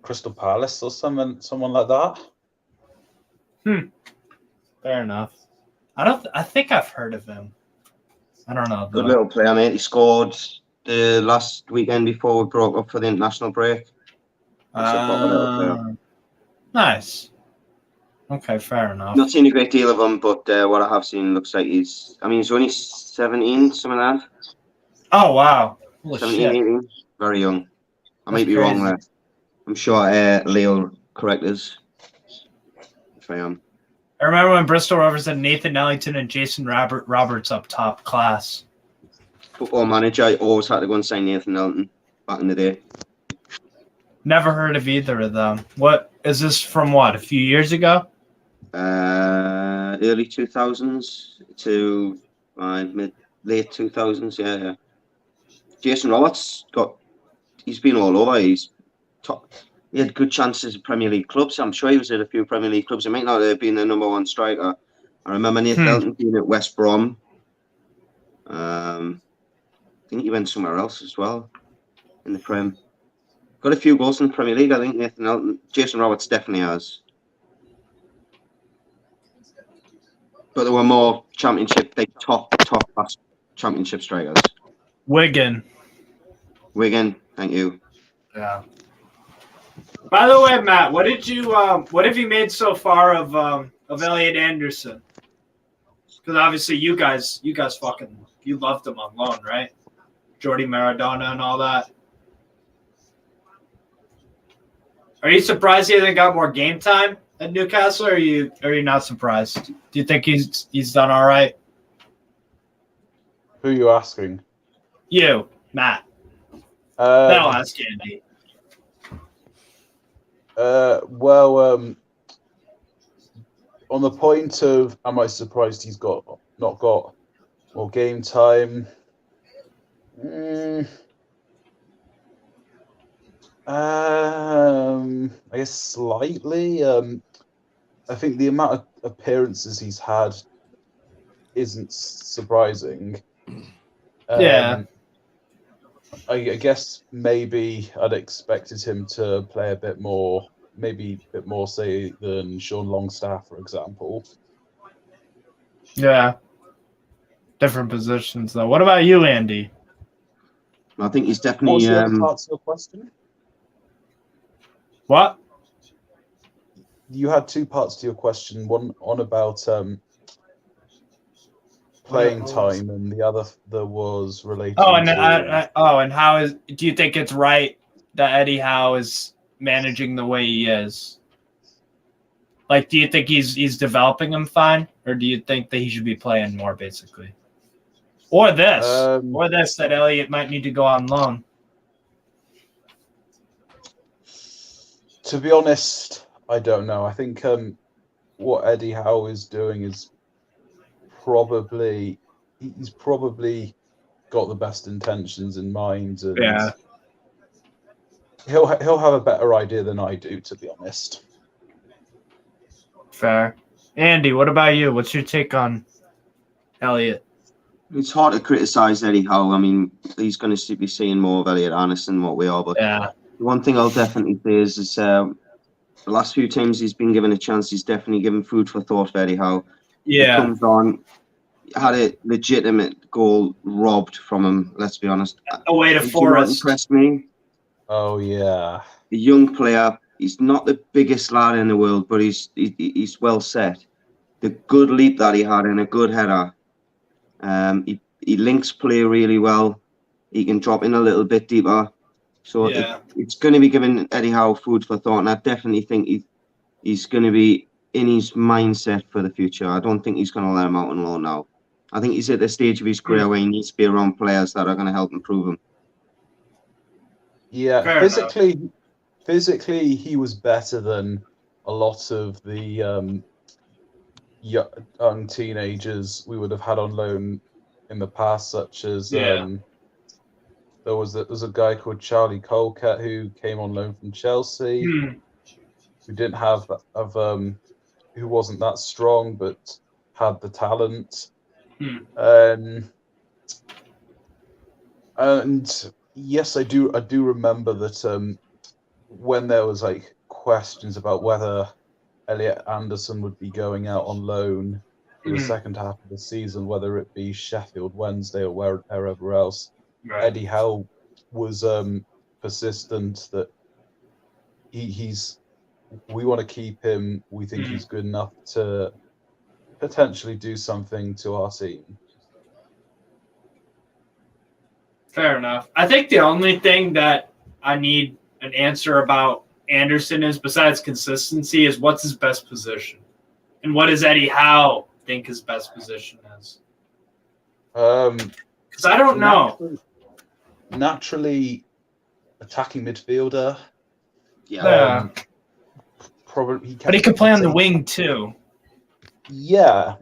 Crystal Palace or someone like that. Fair enough. I think I've heard of him. I don't know. Good little player, mate. He scored the last weekend before we broke up for the international break. Nice. Okay, fair enough. Not seen a great deal of him, but what I have seen looks like he's only 17, something like that. Oh, wow. Holy 17, shit. 18. Very young. I might That's be wrong crazy. there. I'm sure Leo will correct us if I am. I remember when Bristol Rovers had Nathan Ellington and Jason Roberts up top class. Football manager, I always had to go and sign Nathan Elton back in the day. Never heard of either of them. What is this from? What, a few years ago? Early 2000s to late 2000s. Yeah. Jason Roberts he's been all over. He's top. He had good chances at Premier League clubs. I'm sure he was at a few Premier League clubs. He might not have been the number one striker. I remember Nathan Elton being at West Brom. I think he went somewhere else as well in the Prem. Got a few goals in the Premier League, I think, Nathan Elton. Jason Roberts definitely has. But there were more championship, top class championship strikers. Wigan. Thank you. Yeah. By the way, Matt, what have you made so far of Elliot Anderson? Because obviously you guys you loved him on loan, right? Jordi Maradona and all that. Are you surprised he hasn't got more game time at Newcastle, or are you not surprised? Do you think he's done all right? Who are you asking? You, Matt. Then I'll ask Andy. on the point of, am I surprised he's not got more game time? I guess slightly. I think the amount of appearances he's had isn't surprising. Yeah. I guess maybe I'd expected him to play a bit more, say, than Sean Longstaff, for example. Yeah. Different positions, though. What about you, Andy? I think he's What definitely. was the other part of your question? What? You had two parts to your question. One on about playing time, and the other was related. And how do you think it's right that Eddie Howe is managing the way he is? Like, do you think he's developing him fine, or do you think that he should be playing more, basically? Or this that Elliott might need to go on loan. To be honest, I don't know. I think what Eddie Howe is doing is he's probably got the best intentions in mind, and he'll have a better idea than I do, to be honest. Fair. Andy, what about you? What's your take on Elliott? It's hard to criticise Eddie Howe. I mean, he's going to be seeing more of Elliot Anderson than what we are. But the one thing I'll definitely say is the last few times he's been given a chance, he's definitely given food for thought for Eddie Howe. Yeah. He comes on, had a legitimate goal robbed from him, let's be honest. Away to Forest. Impressed me. Oh, yeah. A young player. He's not the biggest lad in the world, but he's well set. The good leap that he had and a good header. He links play really well. He can drop in a little bit deeper. So it's going to be giving Eddie Howe food for thought, and I definitely think he's going to be in his mindset for the future. I don't think he's going to let him out on loan now. I think he's at the stage of his career where he needs to be around players that are going to help improve him. Yeah, physically, he was better than a lot of the young teenagers we would have had on loan in the past, such as there was a guy called Charlie Colcat who came on loan from Chelsea, who didn't have who wasn't that strong but had the talent. And yes, I do remember that when there was like questions about whether Elliot Anderson would be going out on loan in the second half of the season, whether it be Sheffield Wednesday or wherever else, Eddie Howe was persistent that we want to keep him. We think he's good enough to potentially do something to our team. Fair enough. I think the only thing that I need an answer about Anderson is, besides consistency, is what's his best position, and what does Eddie Howe think his best position is? Because I don't know. Naturally, attacking midfielder. Probably. But he could play on the wing too. Yeah.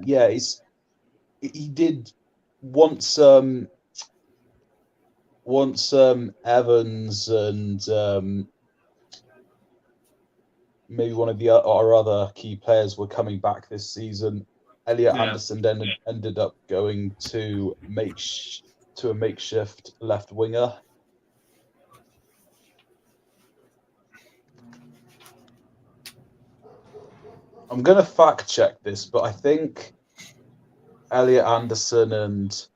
He did once. Once Evans and maybe one of our other key players were coming back this season, Elliot Anderson then ended up going to a makeshift left winger. I'm going to fact check this, but I think Elliot Anderson and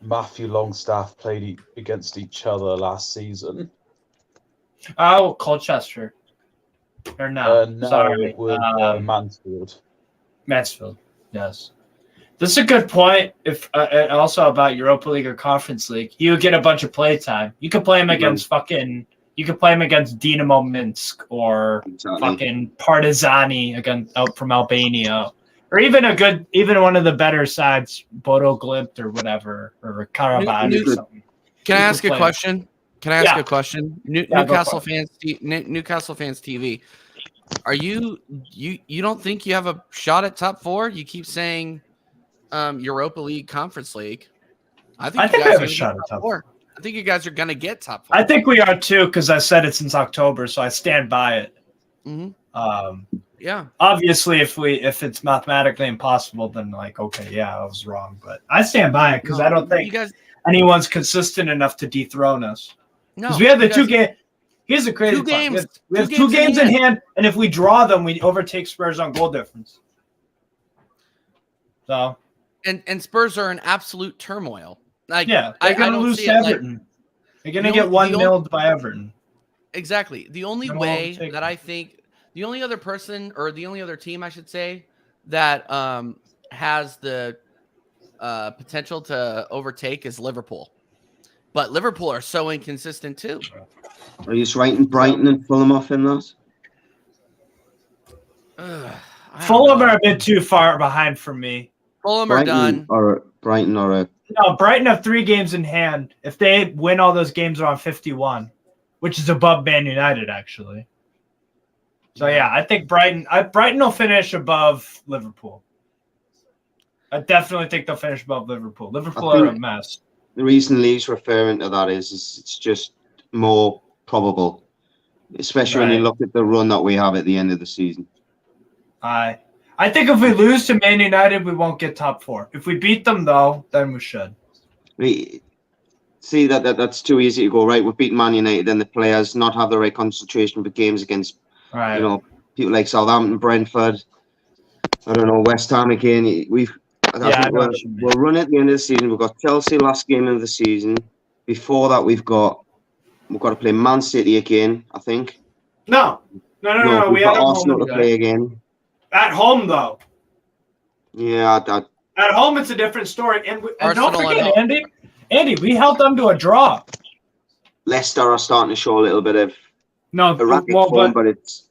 Matthew Longstaff played against each other last season. Oh, Colchester. Or no, sorry. It was Mansfield. Mansfield, yes. This is a good point. If also about Europa League or Conference League, you would get a bunch of play time. You could play him against You could play him against Dinamo Minsk or fucking Partizani out from Albania. Or even one of the better sides, Bodo Glimt or whatever, or Karabakh or something. Can I ask a question? Newcastle fans TV. Are you don't think you have a shot at top 4? You keep saying Europa League, Conference League. I think I have a shot at top 4. I think you guys are going to get top 4. I think we are too, because I said it since October, so I stand by it. Mm-hmm. Yeah. Obviously, if it's mathematically impossible, then like, okay, yeah, I was wrong. But I stand by it because I don't think anyone's consistent enough to dethrone us. No, because we have the 2 games. Here's the crazy part. We have 2 games in hand, and if we draw them, we overtake Spurs on goal difference. So, and Spurs are in absolute turmoil. Like, yeah, they're going to lose to Everton. They're going to get 1-0 by Everton. Exactly. The only way that I think, the only other person, or the only other team, I should say, that has the potential to overtake is Liverpool. But Liverpool are so inconsistent too. Are you just writing Brighton and Fulham off in that? Fulham are a bit too far behind for me. Fulham are done. No, Brighton have 3 games in hand. If they win all those games, they're on 51, which is above Man United, actually. So, yeah, I think Brighton will finish above Liverpool. I definitely think they'll finish above Liverpool. Liverpool are a mess. The reason Lee's referring to that is it's just more probable, especially when you look at the run that we have at the end of the season. I think if we lose to Man United, we won't get top 4. If we beat them, though, then we should. See, that's too easy to go, right? We've beaten Man United, then the players not have the right concentration for games against, people like Southampton, Brentford, I don't know, West Ham again. We'll run at the end of the season. We've got Chelsea last game of the season. Before that, we've got to play Man City again, I think. No. We've got Arsenal to play again. At home, though. Yeah. At home, it's a different story. And don't forget, Andy, we held them to a draw. Leicester are starting to show a little bit of erratic form, but it's...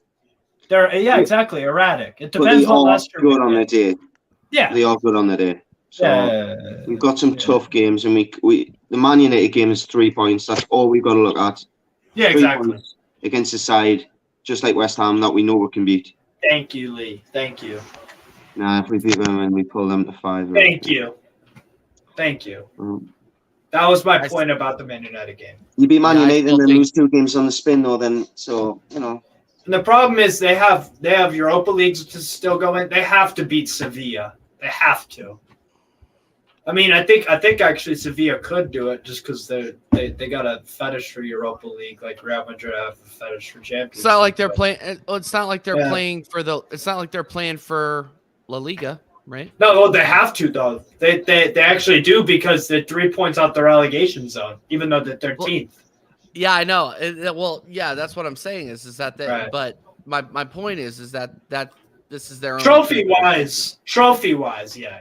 exactly, erratic. It depends on Leicester. Good on the day. Yeah. They are good on the day. So we've got some tough games, and the Man United game is 3 points. That's all we've got to look at. Yeah, 3 exactly. points against a side just like West Ham that we know we can beat. Thank you, Lee. Thank you. Nah, if we beat them and we pull them to 5. Thank you. That was my point about the Man United game. You beat Man United and then lose 2 games on the spin, though. Then And the problem is they have Europa Leagues to still go in. They have to beat Sevilla. They have to. I mean, I think actually Sevilla could do it just because they got a fetish for Europa League, like Real Madrid have a fetish for Champions. It's not like they're playing. It's not like they're playing for It's not like they're playing for La Liga, right? No, they have to though. They actually do because they're 3 points out the relegation zone, even though they're 13th. Yeah, I know. That's what I'm saying is that they. Right. But my point is that this is their own trophy wise, yeah.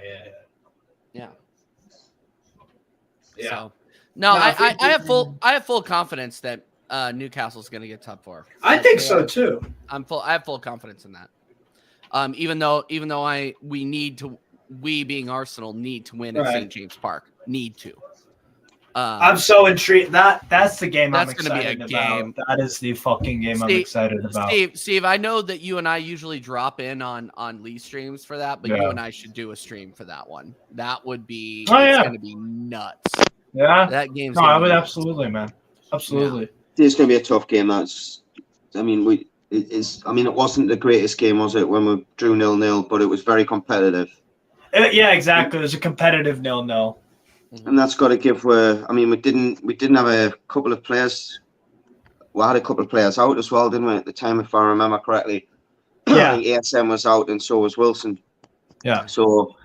So, I have full confidence that Newcastle's going to get top 4. I think so too. I have full confidence in that. Even though we being Arsenal need to win at St. James Park. Need to. I'm so intrigued. That's the game I'm excited about. That's going to be a game. That is the fucking game I'm excited about. Steve, I know that you and I usually drop in on Lee streams for that, but you and I should do a stream for that one. That would be it's going to be nuts. Yeah. That game's I would absolutely, man. Absolutely. Yeah. It's going to be a tough game. It wasn't the greatest game, was it, when we drew 0-0, but it was very competitive. Yeah, exactly. It was a competitive 0-0. And that's got to give we didn't have a couple of players. We had a couple of players out as well, didn't we, at the time, if I remember correctly? Yeah. I think ASM was out and so was Wilson. Yeah. So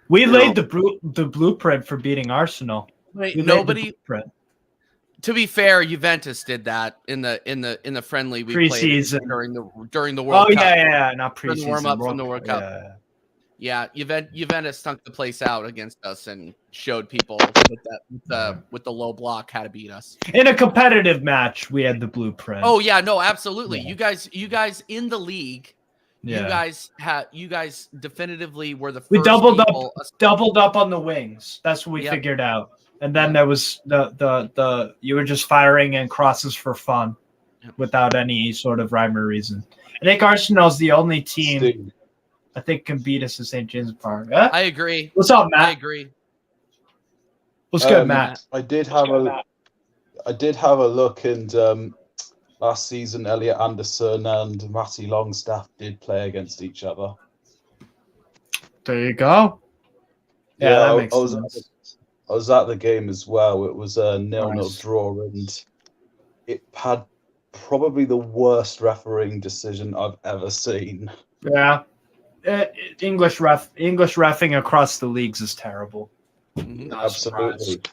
we laid the blueprint for beating Arsenal. Wait, nobody. To be fair, Juventus did that in the friendly we pre-season played during the World Cup. Oh yeah, not pre-season. Warm up from the World Cup. Yeah, Juventus stunk the place out against us and showed people with the low block how to beat us. In a competitive match, we had the blueprint. Oh yeah, no, absolutely. Yeah. You guys in the league, you guys definitively were the first. We doubled up on the wings. That's what we figured out. And then there was the you were just firing in crosses for fun without any sort of rhyme or reason. I think Arsenal's the only team Steve, I think can beat us at St. James Park. Yeah? I agree. What's up, I Matt? agree. What's good, Matt? I did have a look, and last season Elliot Anderson and Matty Longstaff did play against each other. There you go. Yeah, that makes sense. I was at the game as well. It was a 0-0 Nice. draw, and it had probably the worst refereeing decision I've ever seen. Yeah. English reffing across the leagues is terrible. Not Absolutely. surprised.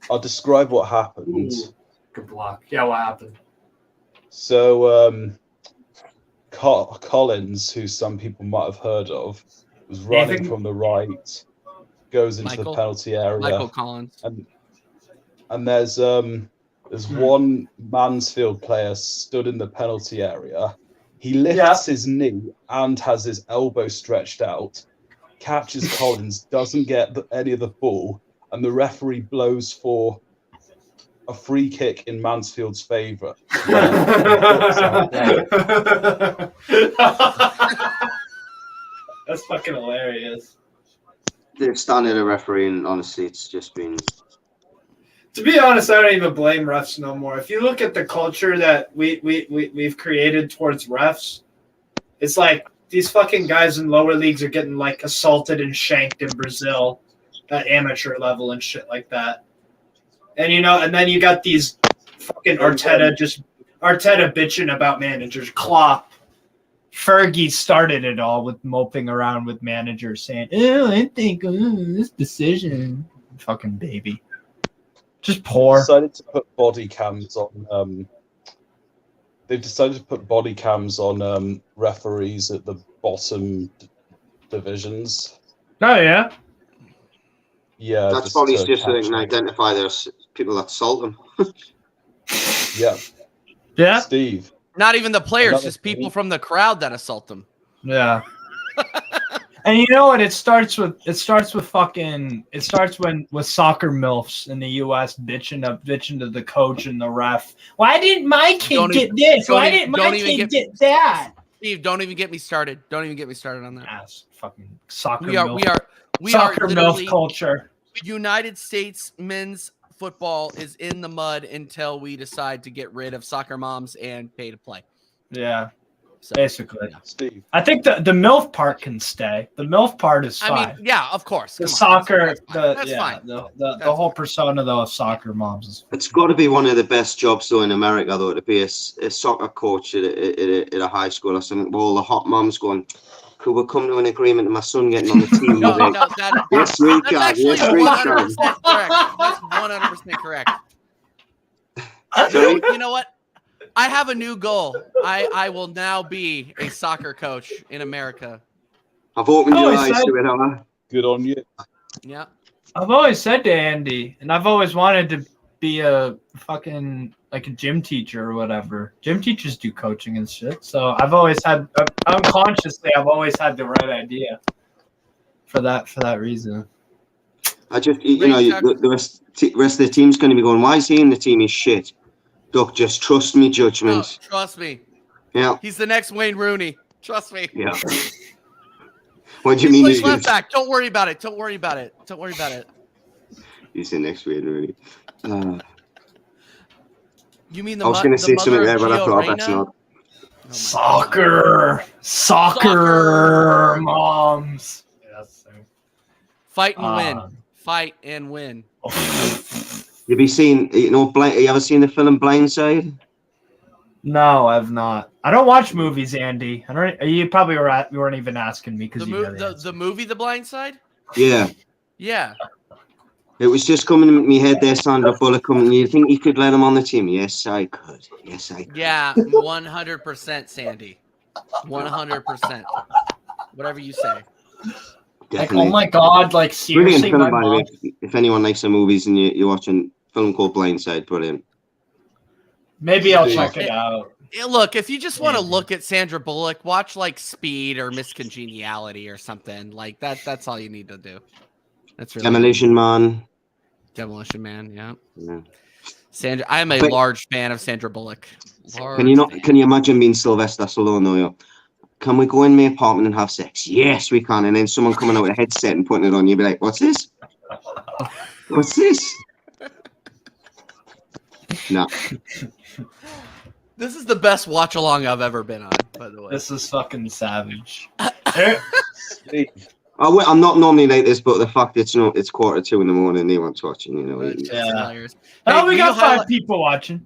I'll describe what happened. Ooh, good block. Yeah, what happened? So Collins, who some people might have heard of, was running Nathan? from the right, goes into Michael? the penalty area, Michael Collins. and there's one Mansfield player stood in the penalty area. He lifts his knee and has his elbow stretched out, catches Collins, doesn't get any of the ball, and the referee blows for a free kick in Mansfield's favour. That's fucking hilarious. The standard of refereeing, honestly, it's just been. To be honest, I don't even blame refs no more. If you look at the culture that we've created towards refs, it's like these fucking guys in lower leagues are getting like assaulted and shanked in Brazil at amateur level and shit like that. And and then you got these fucking Arteta bitching about managers. Klopp, Fergie started it all with moping around with managers saying, "Oh, I think this decision, fucking baby." Just poor. Decided to put body cams on. They've decided to put body cams on referees at the bottom divisions. Oh yeah. Yeah, That's probably just so they catch can them. identify there's people that assault them. Yeah, Yeah. Steve. Not even the players, Another just thing. people from the crowd that assault them. Yeah. And you know what? It starts with with soccer milfs in the U.S. bitching to the coach and the ref. Why didn't my kid get this? Why didn't my kid get that? Steve, don't even get me started. Don't even get me started on that. Ass fucking soccer. We are soccer literally milf culture. United States men's football is in the mud until we decide to get rid of soccer moms and pay to play. Yeah. So, Basically. yeah. Steve. I think the MILF part can stay. The MILF part is fine. I mean, yeah, of course. The Come on, soccer, that's fine. the whole persona though of soccer moms is. It's got to be one of the best jobs though in America though to be a soccer coach at a high school or something. With all the hot moms going, could we come to an agreement with my son getting on the team? No, Yes, we that's can. actually Yes, we 100% can. correct. That's 100% correct. Sorry? You know what? I have a new goal. I will now be a soccer coach in America. I've opened your Oh, eyes it's to it, Emma. Good on you. Yeah. I've always said to Andy, and I've always wanted to be a fucking like a gym teacher or whatever. Gym teachers do coaching and shit. So I've always had unconsciously, I've always had the right idea for that reason. I just, the rest of the team's going to be going, why is he in the team? He's shit. Look, just trust me, No, judgment. trust me. Yeah. He's the next Wayne Rooney. Trust me. Yeah. What do you He mean? plays left back. Don't worry about it. Don't worry about it. Don't worry about it. He's the next Wayne Rooney. You mean the I was going to say something there, but I thought that's not. Soccer moms. Yes. Fight and win. Fight and win. Have you seen, you ever seen the film Blindside? No, I've not. I don't watch movies, Andy. I don't. You probably weren't even asking me because The movie The Blind Side? Yeah. Yeah. It was just coming in my head there, Sandra Bullock coming. You think you could let him on the team? Yes, I could. Yes, I could. Yeah, 100%, Sandy. 100%. Whatever you say. Definitely. Like, oh my god, like seriously, Brilliant film, my by the mom. way. If anyone likes the movies and you're watching a film called Blindside, brilliant. Maybe I'll check it out. Look, if you just want to look at Sandra Bullock, watch like Speed or Miss Congeniality or something like that. That's all you need to do. That's really Demolition Man. Demolition Man. Yeah. Yeah. Sandra, I am a But- large fan of Sandra Bullock. Can you imagine being Sylvester Stallone though? can we go in my apartment and have sex? Yes, we can. And then someone coming out with a headset and putting it on, you'd be like, what's this? What's this? No. This is the best watch along I've ever been on, by the way. This is fucking savage. Oh, wait, I'm not normally like this, but the fact it's 1:45 in the morning, anyone's watching, you know. Yeah. Hilarious. Oh, Hey, we got 5 people watching.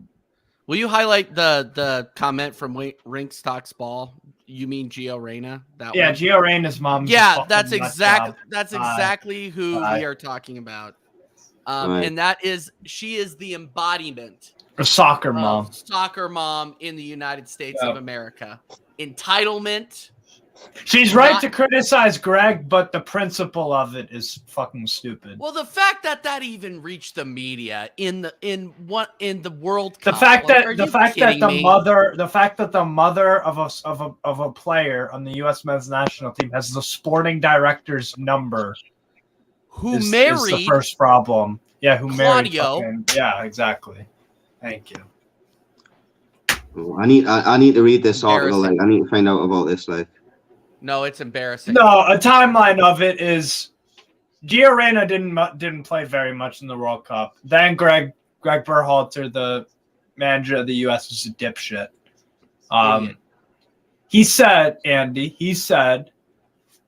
Will you highlight the comment from Rinks Talks Ball? You mean Gio Reyna? That Yeah, one? Gio Reyna's mom. Yeah, that's exactly who we are talking about. Right. And she is the embodiment A soccer mom. of soccer mom in the United States of America. Entitlement. She's right to criticize Greg, but the principle of it is fucking stupid. Well, the fact that even reached the media in the World Cup. The fact that the mother of a player on the U.S. men's national team has the sporting director's number, who married is the first problem. Yeah, who Claudio. married? Yeah, exactly. Thank you. I need to read this article. Like, I need to find out about this. Like, no, it's embarrassing. No, a timeline of it is Gio Reyna didn't play very much in the World Cup. Then Greg Berhalter, the manager of the U.S., is a dipshit. He said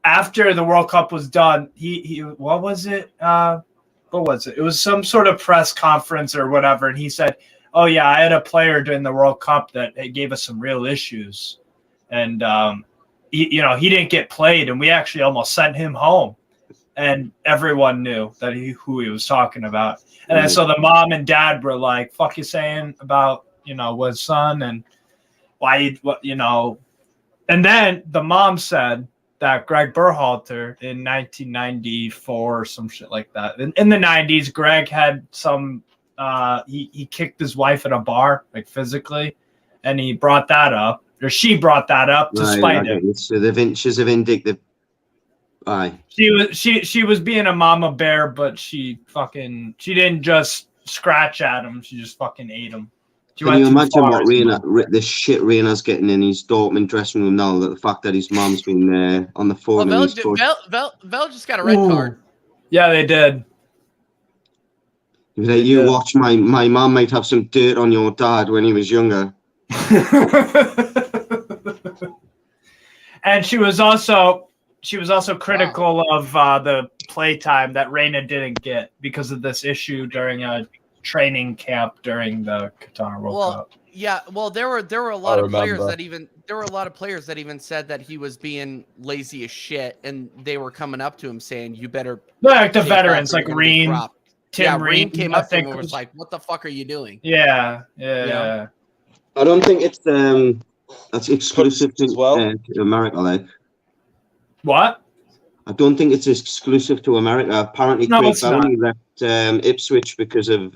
after the World Cup was done, what was it? It was some sort of press conference or whatever, and he said, "Oh yeah, I had a player during the World Cup that gave us some real issues, and he didn't get played, and we actually almost sent him home." And everyone knew that who he was talking about. And then so the mom and dad were like, "Fuck you saying about his son and why And then the mom said that Greg Berhalter in 1994 or some shit like that. In the 90s, Greg had some. He kicked his wife at a bar, like physically, and he brought that up, or she brought that up to spite him. So she's a vindictive. Aye. She was being a mama bear, but she didn't just scratch at him. She just fucking ate him. Can you imagine what the shit Reyna's getting in his Dortmund dressing room now? The fact that his mom's been there on the phone. Well, Vel just got a red card. Yeah, they did. You watch, my mom might have some dirt on your dad when he was younger. And she was also critical of the playtime that Reyna didn't get because of this issue during a training camp during the Qatar World Cup. Yeah, well, there were a lot of players that even said that he was being lazy as shit, and they were coming up to him saying, "You better." Like the veterans, like Ream. Ream came up to him and was like, "What the fuck are you doing?" Yeah. I don't think it's that's exclusive to America, like. What? I don't think it's exclusive to America. Apparently, Craig Bellamy left Ipswich because of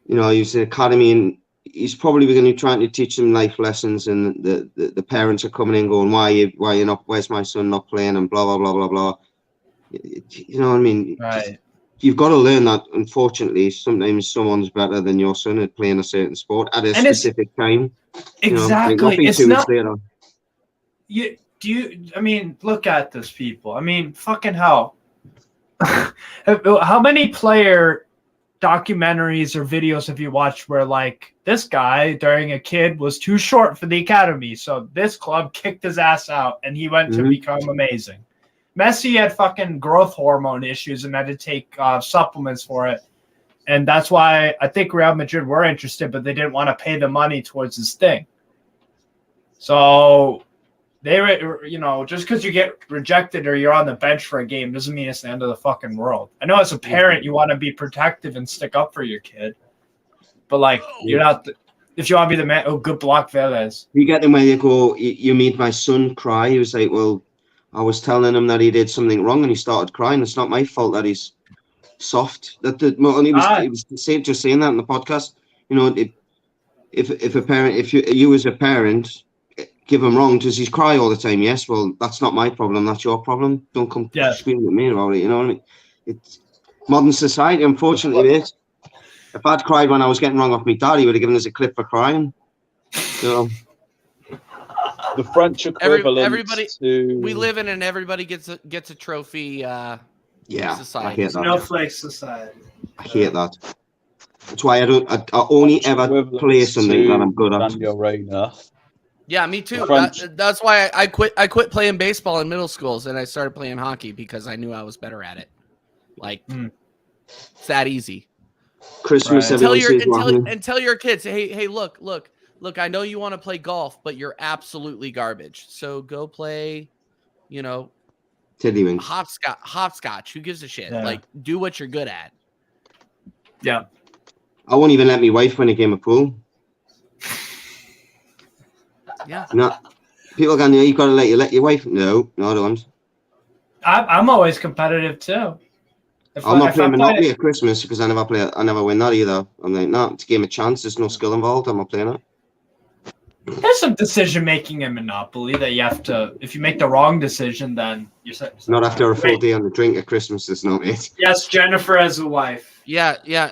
he's an academy, and he's probably going to be trying to teach them life lessons. And the parents are coming in going, "Why you not? Where's my son not playing?" And blah blah blah blah blah. You know what I mean? Right. You've got to learn that, unfortunately, sometimes someone's better than your son at playing a certain sport at a specific time. Exactly. It's not. Look at this, people. I mean, fucking hell. How many player documentaries or videos have you watched where, like, this guy, during a kid, was too short for the academy, so this club kicked his ass out, and he went to become amazing? Messi had fucking growth hormone issues and had to take supplements for it. And that's why I think Real Madrid were interested, but they didn't want to pay the money towards his thing. So they were, just because you get rejected or you're on the bench for a game doesn't mean it's the end of the fucking world. I know as a parent, you want to be protective and stick up for your kid. But, like, you're not... If you want to be the man... good block, Vélez. You get them where you go, you made my son cry. He was like, well... I was telling him that he did something wrong, and he started crying. It's not my fault that he's soft. He was just saying that in the podcast. If a parent, if you as a parent give him wrong, does he cry all the time? Yes. Well, that's not my problem. That's your problem. Don't come screaming at me about it. You know what I mean? It's modern society. Unfortunately, it is. If I'd cried when I was getting wrong off my dad, he would have given us a clip for crying. The French equivalent everybody, to... we live in, and everybody gets a trophy. Yeah, society. I hate that. Snowflake society. I hate that. That's why I only ever equivalent play something to that I'm good at. Daniel Reyna. Yeah, me too. French. That's why I quit. I quit playing baseball in middle schools, and I started playing hockey because I knew I was better at it. Like, it's that easy. Christmas, Right. Tell your kids, hey, look. I know you want to play golf, but you're absolutely garbage. So go play, Tiddlywinks. hopscotch. Who gives a shit? Yeah. Like, do what you're good at. Yeah. I won't even let my wife win a game of pool. Yeah. No, people go, you got to let your wife. No, I don't. I'm always competitive too. I'm not playing Monopoly at Christmas because I never win that either. I'm like, no, it's a game of chance. There's no skill involved. I'm not playing it. There's some decision making in Monopoly that you have to. If you make the wrong decision, then you're set. Not after a full day on the drink at Christmas. There's no mate. Yes, Jennifer as a wife. Yeah.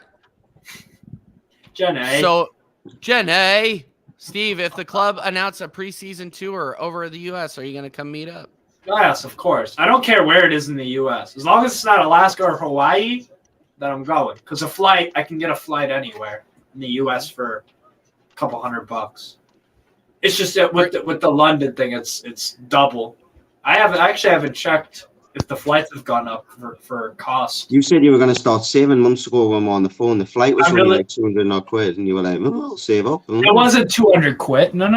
Jenny. So, Jenny, Steve, if the club announced a preseason tour over the U.S., are you going to come meet up? Yes, of course. I don't care where it is in the U.S. As long as it's not Alaska or Hawaii, then I'm going. Because I can get a flight anywhere in the U.S. for a couple $100. It's just that with the London thing, it's double. I actually haven't checked if the flights have gone up for cost. You said you were going to start saving months ago when we were on the phone. The flight was only like 200 odd quid, and you were like, "Oh, I'll save up." It wasn't 200 quid. No.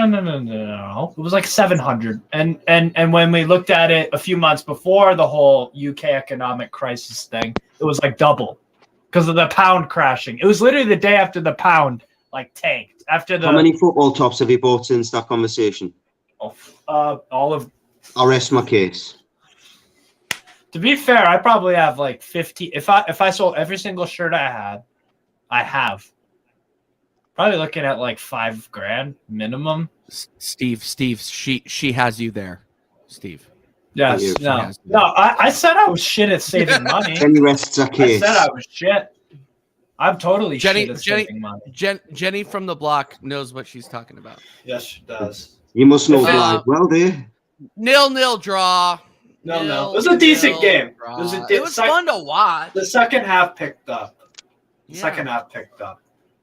It was like 700. And when we looked at it a few months before the whole UK economic crisis thing, it was like double because of the pound crashing. It was literally the day after the pound tanked. How many football tops have you bought since that conversation? All of. I'll rest my case. To be fair, I probably have like 50. If I sold every single shirt I have probably looking at like $5,000 minimum. Steve, she has you there, Steve. Yes, no. I said I was shit at saving money. Jenny rests her case. I said I was shit. I'm totally shit at saving money. Jenny from the block knows what she's talking about. Yes, she does. You must know blind well, dear. 0-0 draw. No. It was a decent game. It was fun to watch. The second half picked up.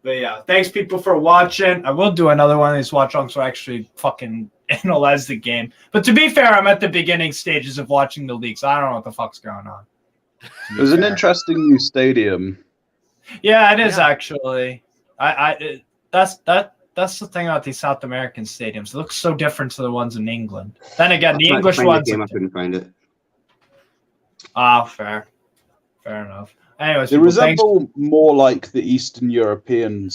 But yeah, thanks people for watching. I will do another one of these watch-alongs where I actually fucking analyze the game. But to be fair, I'm at the beginning stages of watching the league, so I don't know what the fuck's going on. It was an interesting new stadium. Yeah, it is actually. That's the thing about these South American stadiums. It looks so different to the ones in England. Then again, the English ones. I couldn't find it. Fair enough. Anyways, they resemble more like the Eastern European